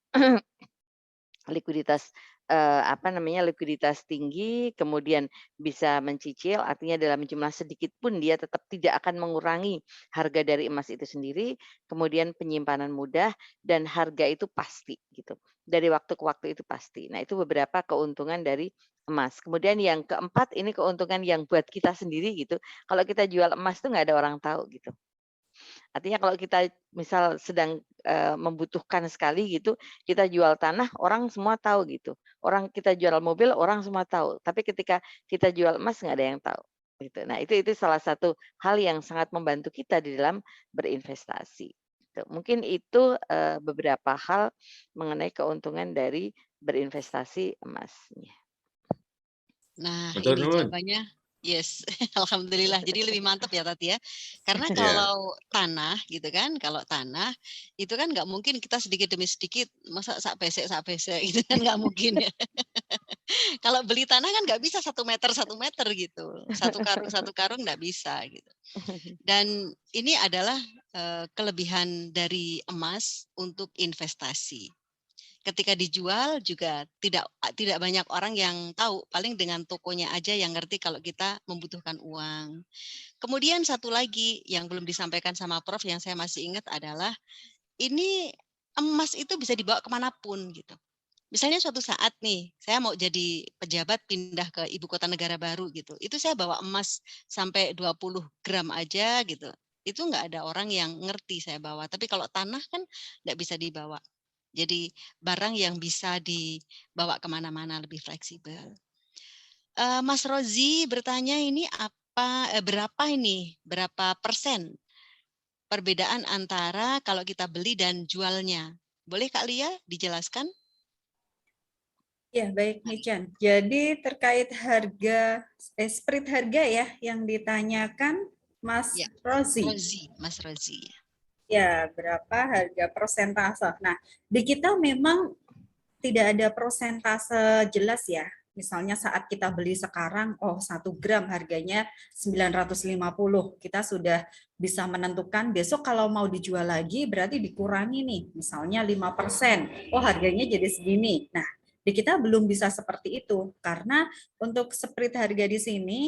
likuiditas likuiditas tinggi, kemudian bisa mencicil, artinya dalam jumlah sedikit pun dia tetap tidak akan mengurangi harga dari emas itu sendiri, kemudian penyimpanan mudah dan harga itu pasti gitu. Dari waktu ke waktu itu pasti. Nah, itu beberapa keuntungan dari emas. Kemudian yang keempat ini keuntungan yang buat kita sendiri gitu. Kalau kita jual emas tuh nggak ada orang tahu gitu. Artinya kalau kita misal sedang membutuhkan sekali gitu, kita jual tanah, orang semua tahu gitu. Orang kita jual mobil, orang semua tahu. Tapi ketika kita jual emas nggak ada yang tahu. Gitu. Nah itu salah satu hal yang sangat membantu kita di dalam berinvestasi. Gitu. Mungkin itu beberapa hal mengenai keuntungan dari berinvestasi emas. Nah, Matur ini nuwun. jawabannya yes, alhamdulillah. Jadi lebih mantap ya Tati ya. Karena Iya. kalau tanah gitu kan, kalau tanah itu kan nggak mungkin kita sedikit demi sedikit masa sak pesek gitu kan nggak mungkin ya. Kalau beli tanah kan nggak bisa 1 meter gitu. Satu karung nggak bisa gitu. Dan ini adalah kelebihan dari emas untuk investasi. Ketika dijual juga tidak banyak orang yang tahu, paling dengan tokonya aja yang ngerti kalau kita membutuhkan uang. Kemudian satu lagi yang belum disampaikan sama Prof yang saya masih ingat adalah ini emas itu bisa dibawa kemanapun gitu. Misalnya suatu saat nih, saya mau jadi pejabat pindah ke ibu kota negara baru gitu. Itu saya bawa emas sampai 20 gram aja gitu. Itu nggak ada orang yang ngerti saya bawa. Tapi kalau tanah kan nggak bisa dibawa. Jadi barang yang bisa dibawa kemana-mana lebih fleksibel. Mas Rozi bertanya ini berapa persen perbedaan antara kalau kita beli dan jualnya? Boleh Kak Lia dijelaskan? Ya, baik Nichan. Jadi terkait harga, split harga ya yang ditanyakan Mas Ya, Rozi. Mas Rozi. Ya, berapa harga persentase. Nah, di kita memang tidak ada persentase jelas ya. Misalnya saat kita beli sekarang, 1 gram harganya 950. Kita sudah bisa menentukan besok kalau mau dijual lagi berarti dikurangi nih. Misalnya 5%. Harganya jadi segini. Nah, di kita belum bisa seperti itu. Karena untuk split harga di sini,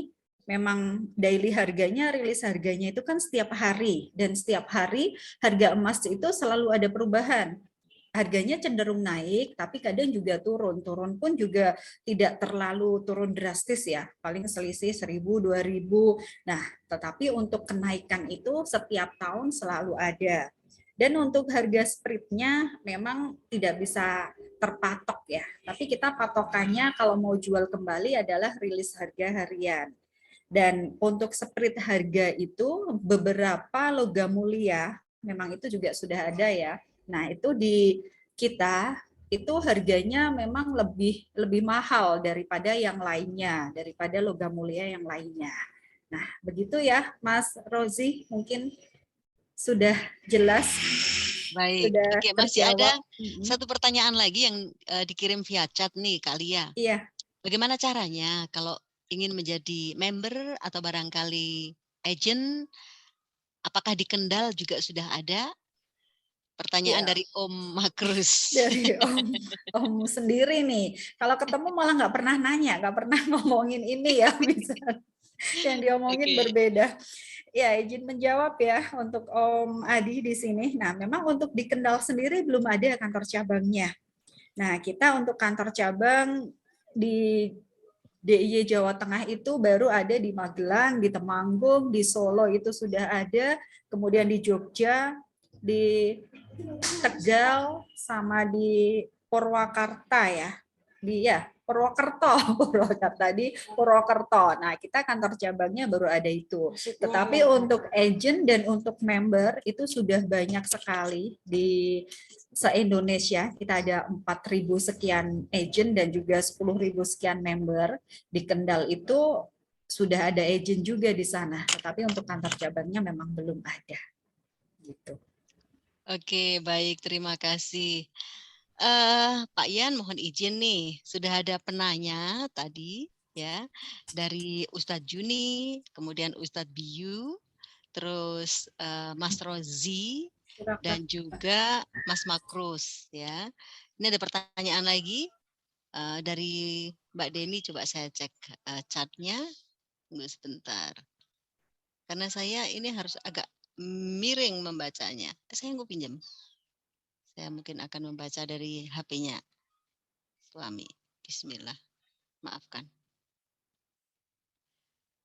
memang daily harganya, rilis harganya itu kan setiap hari. Dan setiap hari harga emas itu selalu ada perubahan. Harganya cenderung naik, tapi kadang juga turun. Turun pun juga tidak terlalu turun drastis ya, paling selisih 1.000, 2.000. Nah, tetapi untuk kenaikan itu setiap tahun selalu ada. Dan untuk harga spritnya memang tidak bisa terpatok ya, tapi kita patokannya kalau mau jual kembali adalah rilis harga harian. Dan untuk sprit harga itu beberapa logam mulia, memang itu juga sudah ada ya. Nah, itu di kita itu harganya memang lebih mahal daripada yang lainnya, daripada logam mulia yang lainnya. Nah, begitu ya, Mas Rozi, mungkin sudah jelas. Baik, Sudah oke, masih terjawab. ada satu pertanyaan lagi yang dikirim via chat nih, Kak Lia. Iya. Bagaimana caranya kalau ingin menjadi member atau barangkali agent, apakah di Kendal juga sudah ada? Pertanyaan Ya. dari Om Makrus. Dari Om sendiri nih. Kalau ketemu malah nggak pernah nanya, nggak pernah ngomongin ini ya, misalnya yang diomongin berbeda. Ya, izin menjawab ya untuk Om Adi di sini. Nah, memang untuk di Kendal sendiri belum ada kantor cabangnya. Nah, kita untuk kantor cabang di DIY Jawa Tengah itu baru ada di Magelang, di Temanggung, di Solo itu sudah ada, kemudian di Jogja, di Tegal, sama di Purwakarta ya. Purwakarta di Purwokerto. Nah, kita kantor cabangnya baru ada itu. Tetapi untuk agent dan untuk member itu sudah banyak sekali di se-Indonesia. Kita ada 4.000 sekian agent dan juga 10.000 sekian member. Di Kendal itu sudah ada agent juga di sana. Tetapi untuk kantor cabangnya memang belum ada. Gitu. Oke, baik, terima kasih. Pak Yan, mohon izin nih, sudah ada penanya tadi ya dari Ustadz Juni, kemudian Ustadz Biyu, terus Mas Rozi dan juga Mas Makrus ya. Ini ada pertanyaan lagi dari Mbak Deni. Coba saya cek chatnya. Tunggu sebentar. Karena saya ini harus agak miring membacanya. Saya nggak pinjam. Saya mungkin akan membaca dari HP-nya suami. Bismillah. Maafkan.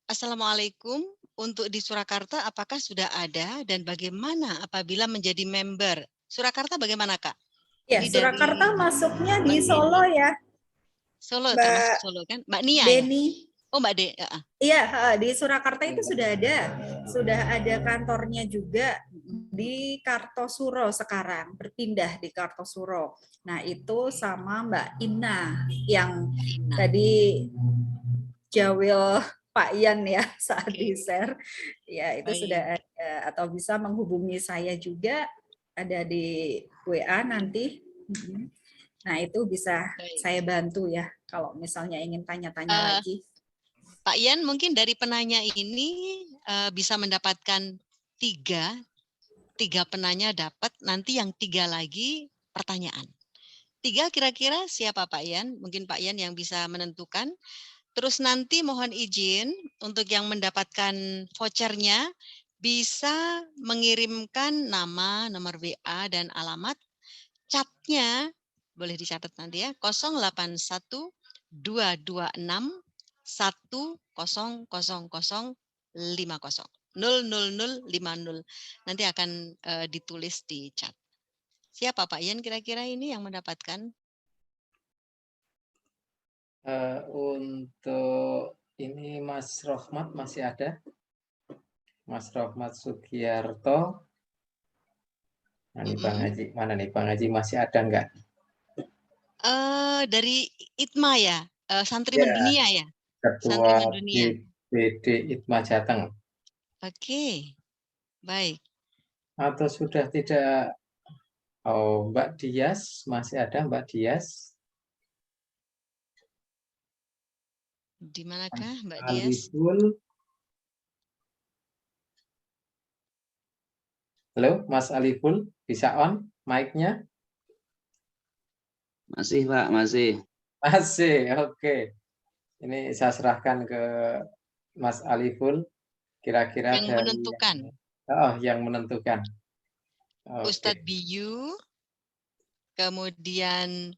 Assalamualaikum. Untuk di Surakarta apakah sudah ada dan bagaimana apabila menjadi member? Surakarta bagaimana, Kak? Ya, Ini Surakarta dari masuknya di Mbak Solo Deni. ya, Solo, Mbak termasuk Solo kan? Mbak Nia ya? Deni. Oh, Mbak De. Iya, di Surakarta itu sudah ada kantornya juga di Kartosuro sekarang, berpindah di Kartosuro. Nah, itu sama Mbak Ina yang Ina. tadi Jawil Pak Ian ya saat di-share. Ya, itu Baik. sudah ada, atau bisa menghubungi saya juga, ada di WA nanti. Nah, itu bisa Baik. saya bantu ya kalau misalnya ingin tanya-tanya lagi. Pak Ian, mungkin dari penanya ini bisa mendapatkan tiga penanya dapat, nanti yang 3 lagi pertanyaan. 3 kira-kira siapa Pak Ian? Mungkin Pak Ian yang bisa menentukan. Terus nanti mohon izin untuk yang mendapatkan vouchernya bisa mengirimkan nama, nomor WA, dan alamat. Chatnya boleh dicatat nanti ya, 081 226 100050 00050. Nanti akan ditulis di chat. Siapa Pak Ian kira-kira ini yang mendapatkan? Untuk ini Mas Rohmat masih ada. Mas Rohmat Sugiarto. Nah, ini Bang Haji, mana nih Bang Haji masih ada enggak? Dari ITMA ya, Santri Ya, Mendunia ya. Santri Ketua Mendunia. BD ITMA Jateng. Oke, baik. Atau sudah tidak? Oh, Mbak Dias masih ada Mbak Dias? Di manakah Mbak Dias? Aliful. Halo, Mas Aliful, bisa on mic-nya? Masih Pak, masih. Masih, oke. Ini saya serahkan ke Mas Aliful. Kira-kira Yang dari menentukan. yang menentukan. Ustadz Biyu, kemudian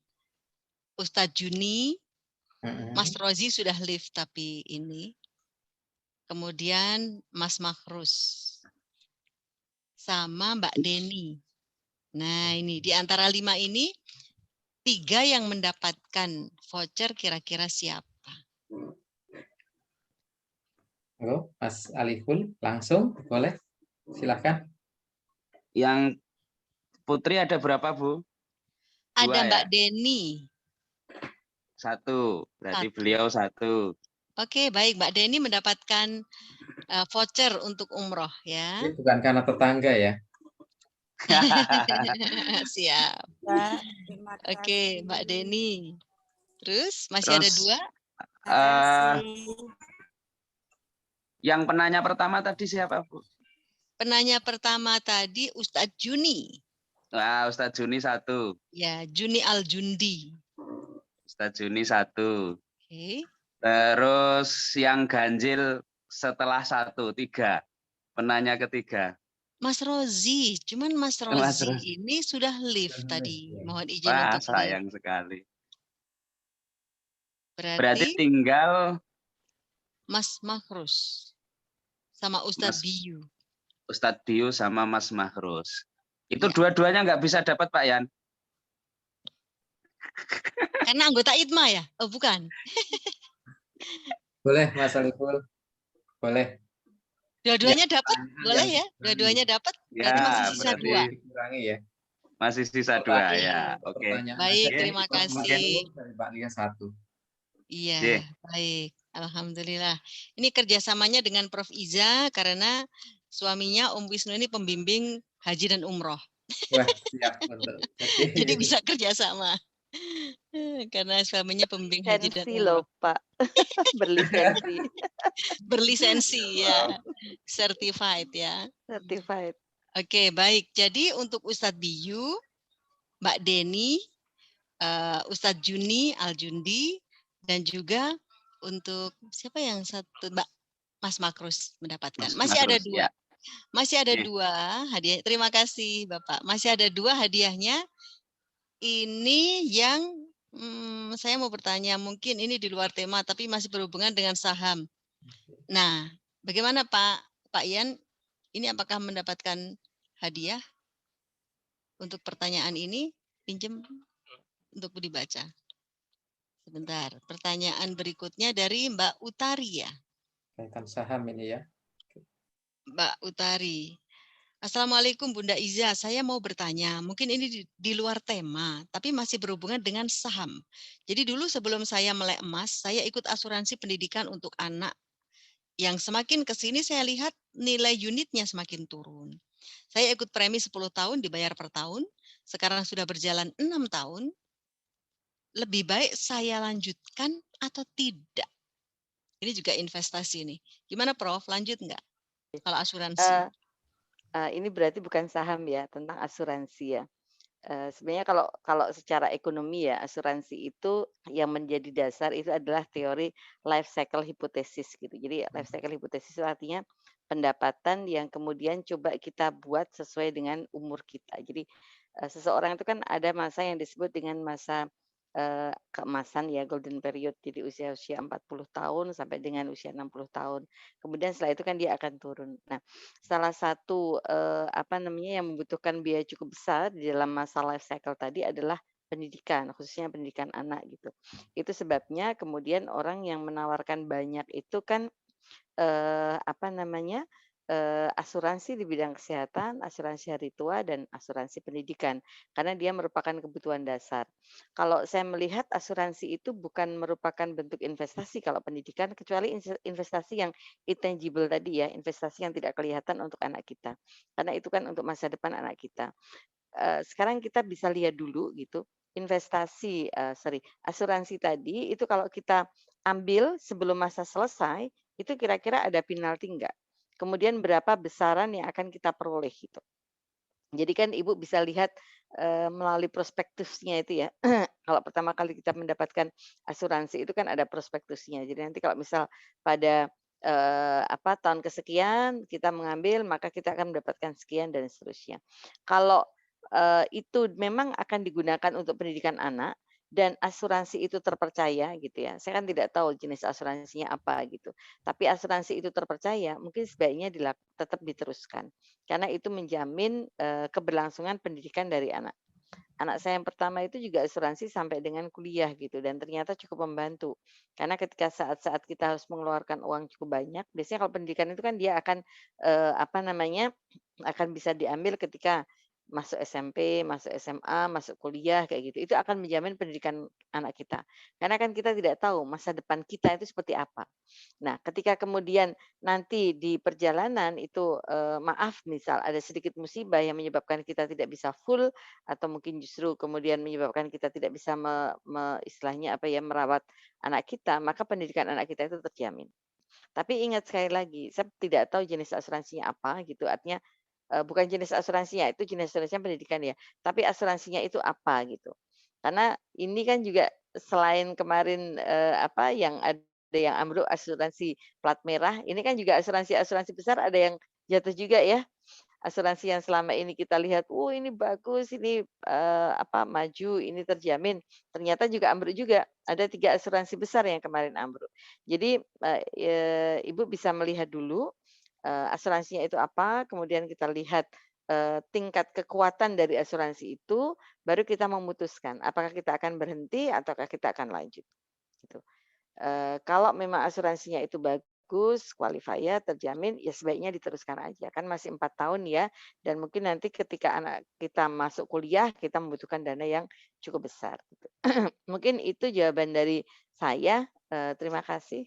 Ustadz Juni, Mas Rozi sudah live tapi ini. Kemudian Mas Makhrus. Sama Mbak Deni. Nah ini, di antara 5 ini, 3 yang mendapatkan voucher kira-kira siapa? Halo, Mas Aliful, langsung boleh? Silakan. Yang Putri ada berapa, Bu? Ada 2 Mbak ya? Deni. 1, berarti 1. beliau 1. Oke, baik. Mbak Deni mendapatkan voucher untuk umroh ya. Ini bukan karena tetangga ya? Siap. Oke, Mbak Deni. Terus masih ada 2? Yang penanya pertama tadi siapa, Bu? Penanya pertama tadi Ustadz Juni. Nah, Ustadz Juni 1. Ya, Juni Al-Jundi. Ustadz Juni 1. Oke. Terus yang ganjil setelah 1, 3. Penanya ketiga. Mas Rozi, cuman Mas Rozi ini sudah live tadi. Mohon izin Wah, untuk sayang sekali. Berarti tinggal Mas Makhrus sama Ustadz Biyu. Ustadz Biyu sama Mas Makhrus. Itu dua-duanya nggak bisa dapat Pak Yan? Karena anggota ITMA ya? Oh bukan. Boleh Mas Aliful, boleh. Dua-duanya dapat, boleh ya? Dua-duanya dapat, berarti masih sisa 2. Dikurangi ya. Masih sisa 2 ya. Oke. Baik, terima kasih. Dari Pak Lia 1. Iya, baik. Alhamdulillah. Ini kerjasamanya dengan Prof. Iza karena suaminya Om Wisnu ini pembimbing haji dan umroh. Wah, siap betul. Jadi bisa kerjasama. Karena suaminya pembimbing haji dan umroh. Loh, Pak. Berlisensi. Berlisensi ya. Certified ya. Certified. Oke, baik. Jadi untuk Ustadz Biyu, Mbak Deni, Ustadz Juni Al-Jundi, dan juga untuk siapa yang satu, Mbak Mas Makrus mendapatkan. Mas Masih ada Makrus, dua. ya. Masih ada Oke. 2 hadiah. Terima kasih Bapak. Masih ada 2 hadiahnya. Ini yang saya mau bertanya, mungkin ini di luar tema, tapi masih berhubungan dengan saham. Nah, bagaimana Pak Ian? Ini apakah mendapatkan hadiah untuk pertanyaan ini? Pinjam untuk dibaca. Sebentar. Pertanyaan berikutnya dari Mbak Utari ya. Tentang saham ini ya. Mbak Utari. Assalamualaikum Bunda Iza, saya mau bertanya, mungkin ini di luar tema, tapi masih berhubungan dengan saham. Jadi dulu sebelum saya melek emas, saya ikut asuransi pendidikan untuk anak. Yang semakin ke sini saya lihat nilai unitnya semakin turun. Saya ikut premi 10 tahun dibayar per tahun, sekarang sudah berjalan 6 tahun. Lebih baik saya lanjutkan atau tidak? Ini juga investasi nih. Gimana Prof, lanjut nggak kalau asuransi? Ini berarti bukan saham ya, tentang asuransi ya. Sebenarnya kalau secara ekonomi ya, asuransi itu yang menjadi dasar itu adalah teori life cycle hypothesis gitu. Jadi life cycle hypothesis itu artinya pendapatan yang kemudian coba kita buat sesuai dengan umur kita. Jadi seseorang itu kan ada masa yang disebut dengan masa keemasan ya, golden period. Jadi usia-usia 40 tahun sampai dengan usia 60 tahun. Kemudian setelah itu kan dia akan turun. Nah, salah satu yang membutuhkan biaya cukup besar di dalam masa life cycle tadi adalah pendidikan, khususnya pendidikan anak gitu. Itu sebabnya kemudian orang yang menawarkan banyak itu kan asuransi di bidang kesehatan, asuransi hari tua, dan asuransi pendidikan, karena dia merupakan kebutuhan dasar. Kalau saya melihat asuransi itu bukan merupakan bentuk investasi kalau pendidikan, kecuali investasi yang intangible tadi ya, investasi yang tidak kelihatan untuk anak kita, karena itu kan untuk masa depan anak kita. Sekarang kita bisa lihat dulu gitu, asuransi tadi itu kalau kita ambil sebelum masa selesai, itu kira-kira ada penalti enggak? Kemudian berapa besaran yang akan kita peroleh gitu. Jadi kan Ibu bisa lihat melalui prospektusnya itu ya. Kalau pertama kali kita mendapatkan asuransi itu kan ada prospektusnya. Jadi nanti kalau misal pada tahun kesekian kita mengambil, maka kita akan mendapatkan sekian dan seterusnya. Kalau itu memang akan digunakan untuk pendidikan anak dan asuransi itu terpercaya gitu ya. Saya kan tidak tahu jenis asuransinya apa gitu. Tapi asuransi itu terpercaya, mungkin sebaiknya tetap diteruskan. Karena itu menjamin keberlangsungan pendidikan dari anak. Anak saya yang pertama itu juga asuransi sampai dengan kuliah gitu, dan ternyata cukup membantu. Karena ketika saat-saat kita harus mengeluarkan uang cukup banyak, biasanya kalau pendidikan itu kan dia akan akan bisa diambil ketika masuk SMP, masuk SMA, masuk kuliah kayak gitu. Itu akan menjamin pendidikan anak kita. Karena kan kita tidak tahu masa depan kita itu seperti apa. Nah, ketika kemudian nanti di perjalanan itu maaf misal ada sedikit musibah yang menyebabkan kita tidak bisa full, atau mungkin justru kemudian menyebabkan kita tidak bisa istilahnya merawat anak kita, maka pendidikan anak kita itu terjamin. Tapi ingat sekali lagi, saya tidak tahu jenis asuransinya apa gitu. Artinya bukan jenis asuransinya, itu jenis asuransinya pendidikan ya. Tapi asuransinya itu apa gitu. Karena ini kan juga selain kemarin yang ada yang ambruk asuransi plat merah, ini kan juga asuransi besar ada yang jatuh juga ya. Asuransi yang selama ini kita lihat, ini bagus, ini maju, ini terjamin. Ternyata juga ambruk juga. Ada 3 asuransi besar yang kemarin ambruk. Jadi Ibu bisa melihat dulu asuransinya itu apa, kemudian kita lihat tingkat kekuatan dari asuransi itu, baru kita memutuskan apakah kita akan berhenti ataukah kita akan lanjut. Gitu. Kalau memang asuransinya itu bagus, qualifier, terjamin, ya sebaiknya diteruskan aja. Kan masih 4 tahun ya, dan mungkin nanti ketika anak kita masuk kuliah, kita membutuhkan dana yang cukup besar. Gitu. Mungkin itu jawaban dari saya. Terima kasih.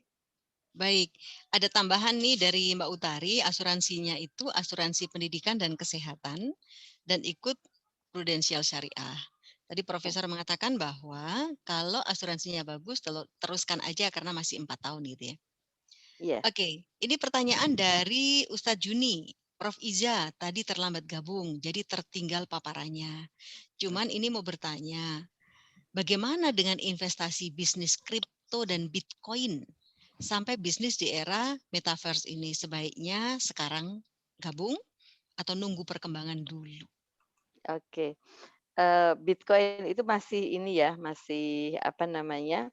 Baik, ada tambahan nih dari Mbak Utari, asuransinya itu asuransi pendidikan dan kesehatan dan ikut prudensial syariah. Tadi Profesor mengatakan bahwa kalau asuransinya bagus, teruskan aja karena masih 4 tahun gitu ya. Iya. Oke, ini pertanyaan dari Ustadz Juni. Prof. Iza tadi terlambat gabung, jadi tertinggal paparannya. Cuman ini mau bertanya, Bagaimana dengan investasi bisnis kripto dan Bitcoin? Sampai bisnis di era metaverse ini sebaiknya sekarang gabung atau nunggu perkembangan dulu? Oke. Bitcoin itu masih ini ya, masih apa namanya,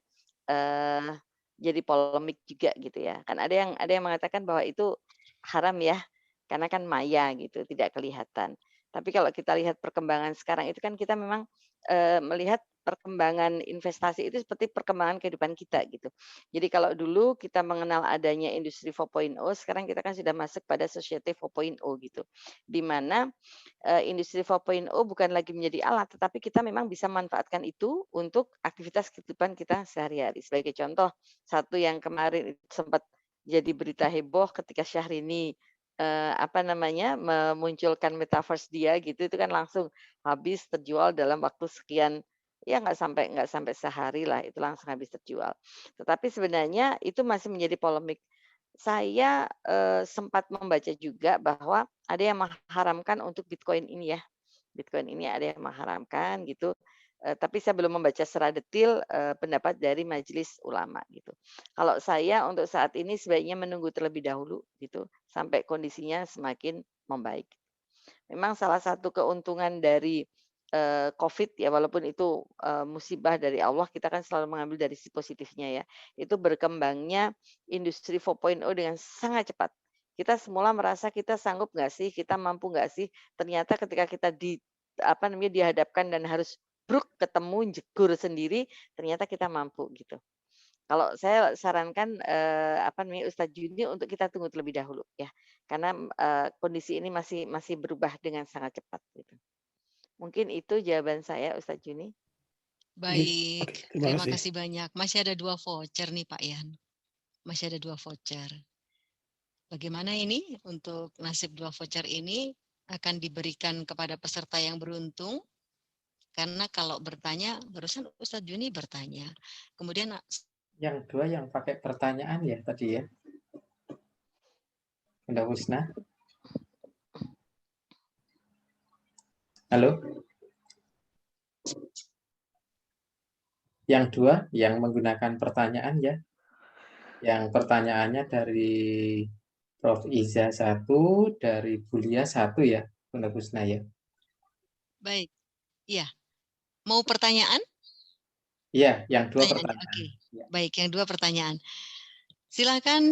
eee, jadi polemik juga gitu ya. Kan ada yang mengatakan bahwa itu haram ya, karena kan maya gitu, tidak kelihatan. Tapi kalau kita lihat perkembangan sekarang itu kan kita memang, melihat perkembangan investasi itu seperti perkembangan kehidupan kita gitu. Jadi kalau dulu kita mengenal adanya industri 4.0, sekarang kita kan sudah masuk pada society 4.0 gitu. Di mana industri 4.0 bukan lagi menjadi alat, tetapi kita memang bisa manfaatkan itu untuk aktivitas kehidupan kita sehari-hari. Sebagai contoh, satu yang kemarin itu sempat jadi berita heboh ketika Syahrini, apa namanya, memunculkan metaverse dia gitu, itu kan langsung habis terjual dalam waktu sekian, ya nggak sampai sehari lah, itu langsung habis terjual. Tetapi sebenarnya itu masih menjadi polemik. Saya, sempat membaca juga bahwa ada yang mengharamkan untuk Bitcoin ini ya. Bitcoin ini ada yang mengharamkan gitu, tapi saya belum membaca secara detail, pendapat dari majelis ulama gitu. Kalau saya untuk saat ini sebaiknya menunggu terlebih dahulu gitu, sampai kondisinya semakin membaik. Memang salah satu keuntungan dari, Covid ya walaupun itu, musibah dari Allah, kita kan selalu mengambil dari sisi positifnya ya. Itu berkembangnya industri 4.0 dengan sangat cepat. Kita semula merasa kita sanggup nggak sih, kita mampu nggak sih, ternyata ketika kita apa namanya, dihadapkan dan harus bruk ketemu, jegur sendiri, ternyata kita mampu gitu. Kalau saya sarankan, apa namanya, Ustadz Juni untuk kita tunggu terlebih dahulu ya, karena, kondisi ini masih masih berubah dengan sangat cepat gitu. Mungkin itu jawaban saya Ustadz Juni. Baik, Oke, terima kasih banyak. Masih ada 2 voucher nih Pak Yan. Masih ada 2 voucher. Bagaimana ini untuk nasib 2 voucher ini akan diberikan kepada peserta yang beruntung? Karena kalau bertanya, barusan Ustadz Juni bertanya. Kemudian Yang dua yang pakai pertanyaan ya tadi ya. Bunda Husna. Halo? Yang dua yang menggunakan pertanyaan ya. Yang pertanyaannya dari Prof. Iza 1, dari Bulia 1 ya, Bunda Husna ya. baik. Iya. Mau pertanyaan? Iya, yang dua Pertanyaannya, pertanyaan. oke. Ya. Baik, yang 2 pertanyaan. Silakan,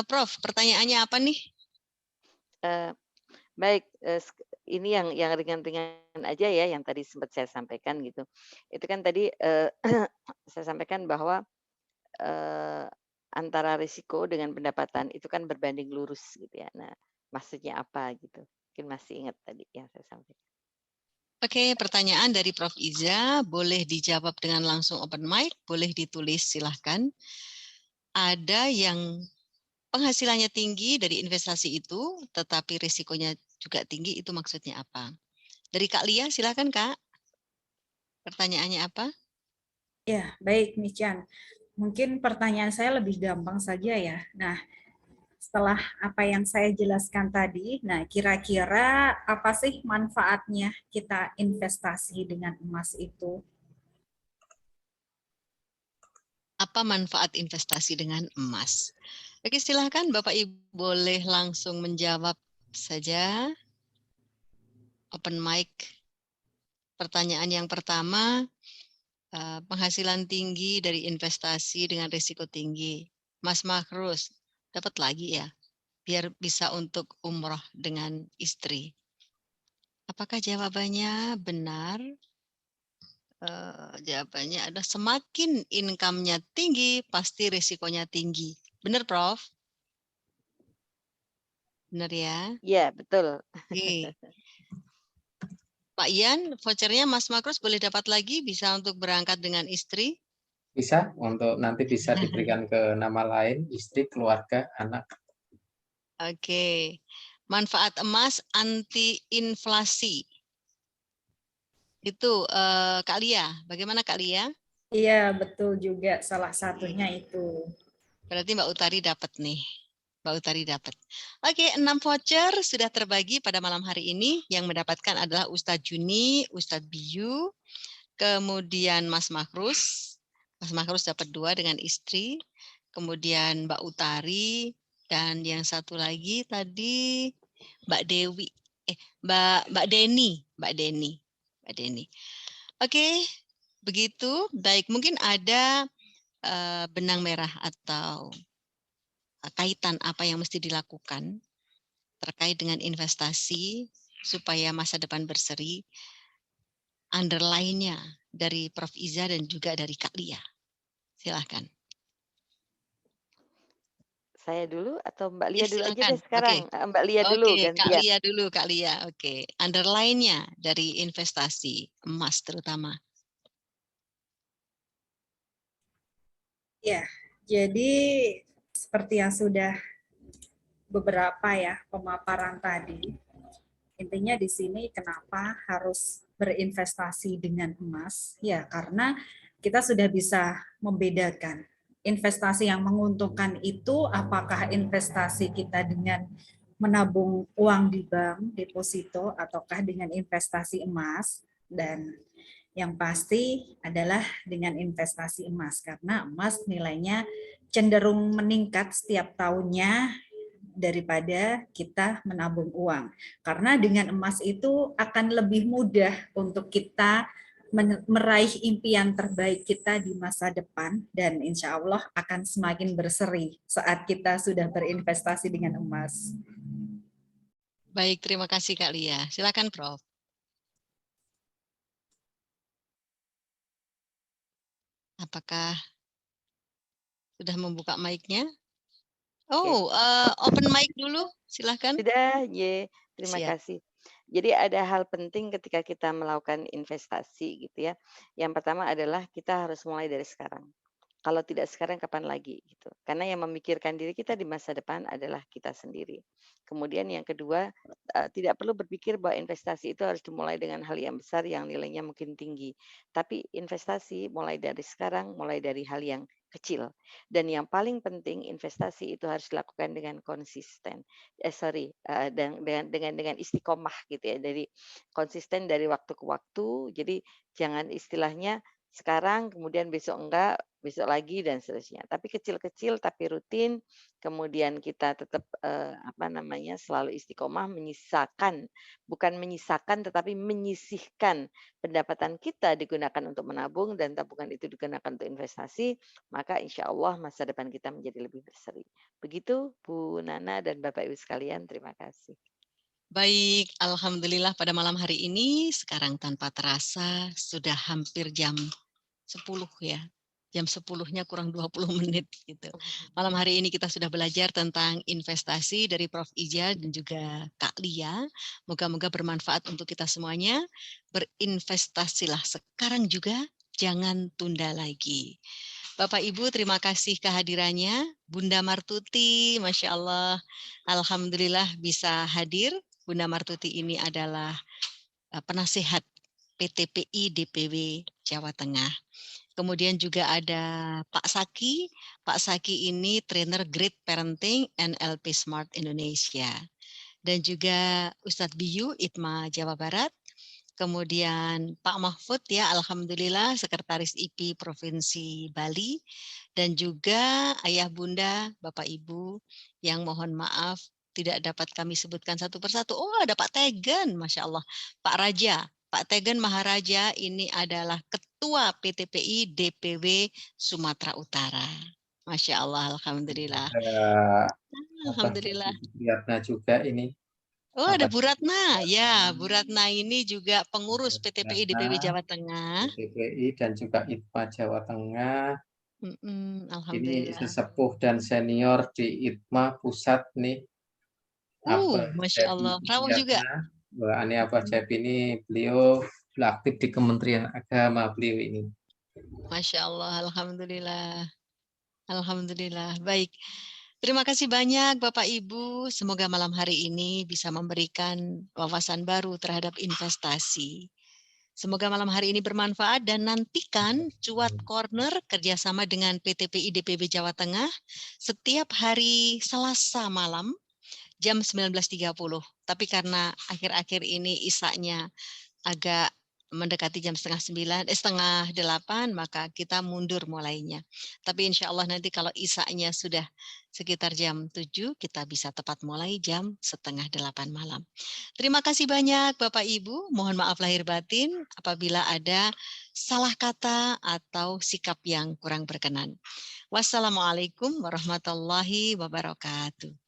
Prof, pertanyaannya apa nih? Baik, ini yang ringan-ringan aja ya, yang tadi sempat saya sampaikan gitu. Itu kan tadi, saya sampaikan bahwa, eee, antara risiko dengan pendapatan itu kan berbanding lurus gitu ya. Nah, maksudnya apa gitu? Mungkin masih ingat tadi yang saya sampaikan. Oke, pertanyaan dari Prof. Iza, boleh dijawab dengan langsung open mic, boleh ditulis silahkan. Ada yang penghasilannya tinggi dari investasi itu, tetapi risikonya juga tinggi, itu maksudnya apa? Dari Kak Lia, silahkan Kak. Pertanyaannya apa? Ya, baik, Michan. Mungkin pertanyaan saya lebih gampang saja ya. Nah, setelah apa yang saya jelaskan tadi, nah kira-kira apa sih manfaatnya kita investasi dengan emas itu? Apa manfaat investasi dengan emas? Oke, silahkan Bapak Ibu boleh langsung menjawab saja. Open mic. Pertanyaan yang pertama, penghasilan tinggi dari investasi dengan risiko tinggi. Mas Makrus, dapat lagi ya, biar bisa untuk umroh dengan istri. Apakah jawabannya benar? Jawabannya adalah semakin income-nya tinggi, pasti risikonya tinggi. Benar, Prof? Benar ya? Iya, betul. Oke. Pak Ian, vouchernya Mas Makrus boleh dapat lagi, bisa untuk berangkat dengan istri. Bisa untuk nanti bisa diberikan ke nama lain, istri, keluarga, anak. Oke. Manfaat emas anti inflasi. Itu Kak Lia. Bagaimana Kak Lia? Iya, betul juga salah satunya itu. Berarti Mbak Utari dapat nih. Mbak Utari dapat. Oke, 6 voucher sudah terbagi pada malam hari ini. Yang mendapatkan adalah Ustadz Juni, Ustadz Biyu, Kemudian Mas Mahrus dapat 2 dengan istri. Kemudian Mbak Utari, dan yang satu lagi tadi Mbak Dewi, Mbak Deni. Oke, begitu. Baik, mungkin ada benang merah atau kaitan apa yang mesti dilakukan terkait dengan investasi supaya masa depan berseri. Underline-nya dari Prof. Iza dan juga dari Kak Lia. Silahkan. Saya dulu atau Mbak Lia Ya, dulu aja silakan. deh sekarang. Mbak Lia dulu Oke, Kak gantian. Lia dulu, Kak Lia. Oke, underline-nya dari investasi emas terutama. Ya, jadi seperti yang sudah beberapa ya pemaparan tadi, intinya di sini kenapa harus berinvestasi dengan emas? Ya, karena kita sudah bisa membedakan investasi yang menguntungkan itu apakah investasi kita dengan menabung uang di bank, deposito, ataukah dengan investasi emas. Dan yang pasti adalah dengan investasi emas, karena emas nilainya cenderung meningkat setiap tahunnya daripada kita menabung uang. Karena dengan emas itu akan lebih mudah untuk kita meraih impian terbaik kita di masa depan, dan insya Allah akan semakin berseri saat kita sudah berinvestasi dengan emas. Baik, terima kasih Kak Lia. Silakan Prof. Apakah sudah membuka mic-nya? Oh, open mic dulu, silakan. Sudah, terima Siap. kasih. Jadi ada hal penting ketika kita melakukan investasi gitu ya. Yang pertama adalah kita harus mulai dari sekarang. Kalau tidak sekarang kapan lagi gitu. Karena yang memikirkan diri kita di masa depan adalah kita sendiri. Kemudian yang kedua, tidak perlu berpikir bahwa investasi itu harus dimulai dengan hal yang besar yang nilainya mungkin tinggi. Tapi investasi mulai dari sekarang, mulai dari hal yang kecil. Dan yang paling penting investasi itu harus dilakukan dengan konsisten. Dengan istiqomah gitu ya. Dari konsisten dari waktu ke waktu. Jadi jangan istilahnya sekarang kemudian besok enggak, besok lagi dan seterusnya. Tapi kecil-kecil tapi rutin, kemudian kita tetap selalu istiqomah bukan menyisakan tetapi menyisihkan pendapatan kita digunakan untuk menabung dan tabungan itu digunakan untuk investasi, maka insya Allah masa depan kita menjadi lebih berseri. Begitu Bu Nana dan Bapak Ibu sekalian, terima kasih. Baik, alhamdulillah pada malam hari ini sekarang tanpa terasa sudah hampir jam 10 ya. Jam 10-nya kurang 20 menit gitu. Malam hari ini kita sudah belajar tentang investasi dari Prof. Ija dan juga Kak Lia. Moga-moga bermanfaat untuk kita semuanya. Berinvestasilah sekarang juga, jangan tunda lagi. Bapak Ibu, terima kasih kehadirannya. Bunda Martuti, Masya Allah, alhamdulillah bisa hadir. Bunda Martuti ini adalah penasehat PTPI DPW Jawa Tengah. Kemudian juga ada Pak Saki. Pak Saki ini trainer Great Parenting NLP Smart Indonesia. Dan juga Ustadz Biyu, ITMA Jawa Barat. Kemudian Pak Mahfud ya, alhamdulillah Sekretaris IP Provinsi Bali. Dan juga Ayah Bunda, Bapak Ibu yang mohon maaf tidak dapat kami sebutkan satu persatu. Oh, ada Pak Tegen, Masya Allah. Pak Raja, Pak Tegen Maharaja ini adalah Ketua PTPI DPW Sumatera Utara. Masya Allah, alhamdulillah. Alhamdulillah. Lihatnya juga ini. Oh, ada Bu Ratna. Ya, Bu Ratna ini juga pengurus PTPI DPW Jawa Tengah. PTPI dan juga ITMA Jawa Tengah. Ini sesepuh dan senior di ITMA Pusat nih. Masya Allah. Rawuh juga. Mbak Ani Abajab ini beliau aktif di Kementerian Agama beliau ini. Masya Allah, alhamdulillah. Alhamdulillah. Baik. Terima kasih banyak Bapak Ibu. Semoga malam hari ini bisa memberikan wawasan baru terhadap investasi. Semoga malam hari ini bermanfaat dan nantikan Cuat Corner kerjasama dengan PTPI DPW Jawa Tengah setiap hari Selasa malam jam 19.30. Tapi karena akhir-akhir ini isaknya agak mendekati jam setengah 8, maka kita mundur mulainya. Tapi insya Allah nanti kalau isanya sudah sekitar jam 7, kita bisa tepat mulai jam setengah 8 malam. Terima kasih banyak Bapak Ibu. Mohon maaf lahir batin apabila ada salah kata atau sikap yang kurang berkenan. Wassalamualaikum warahmatullahi wabarakatuh.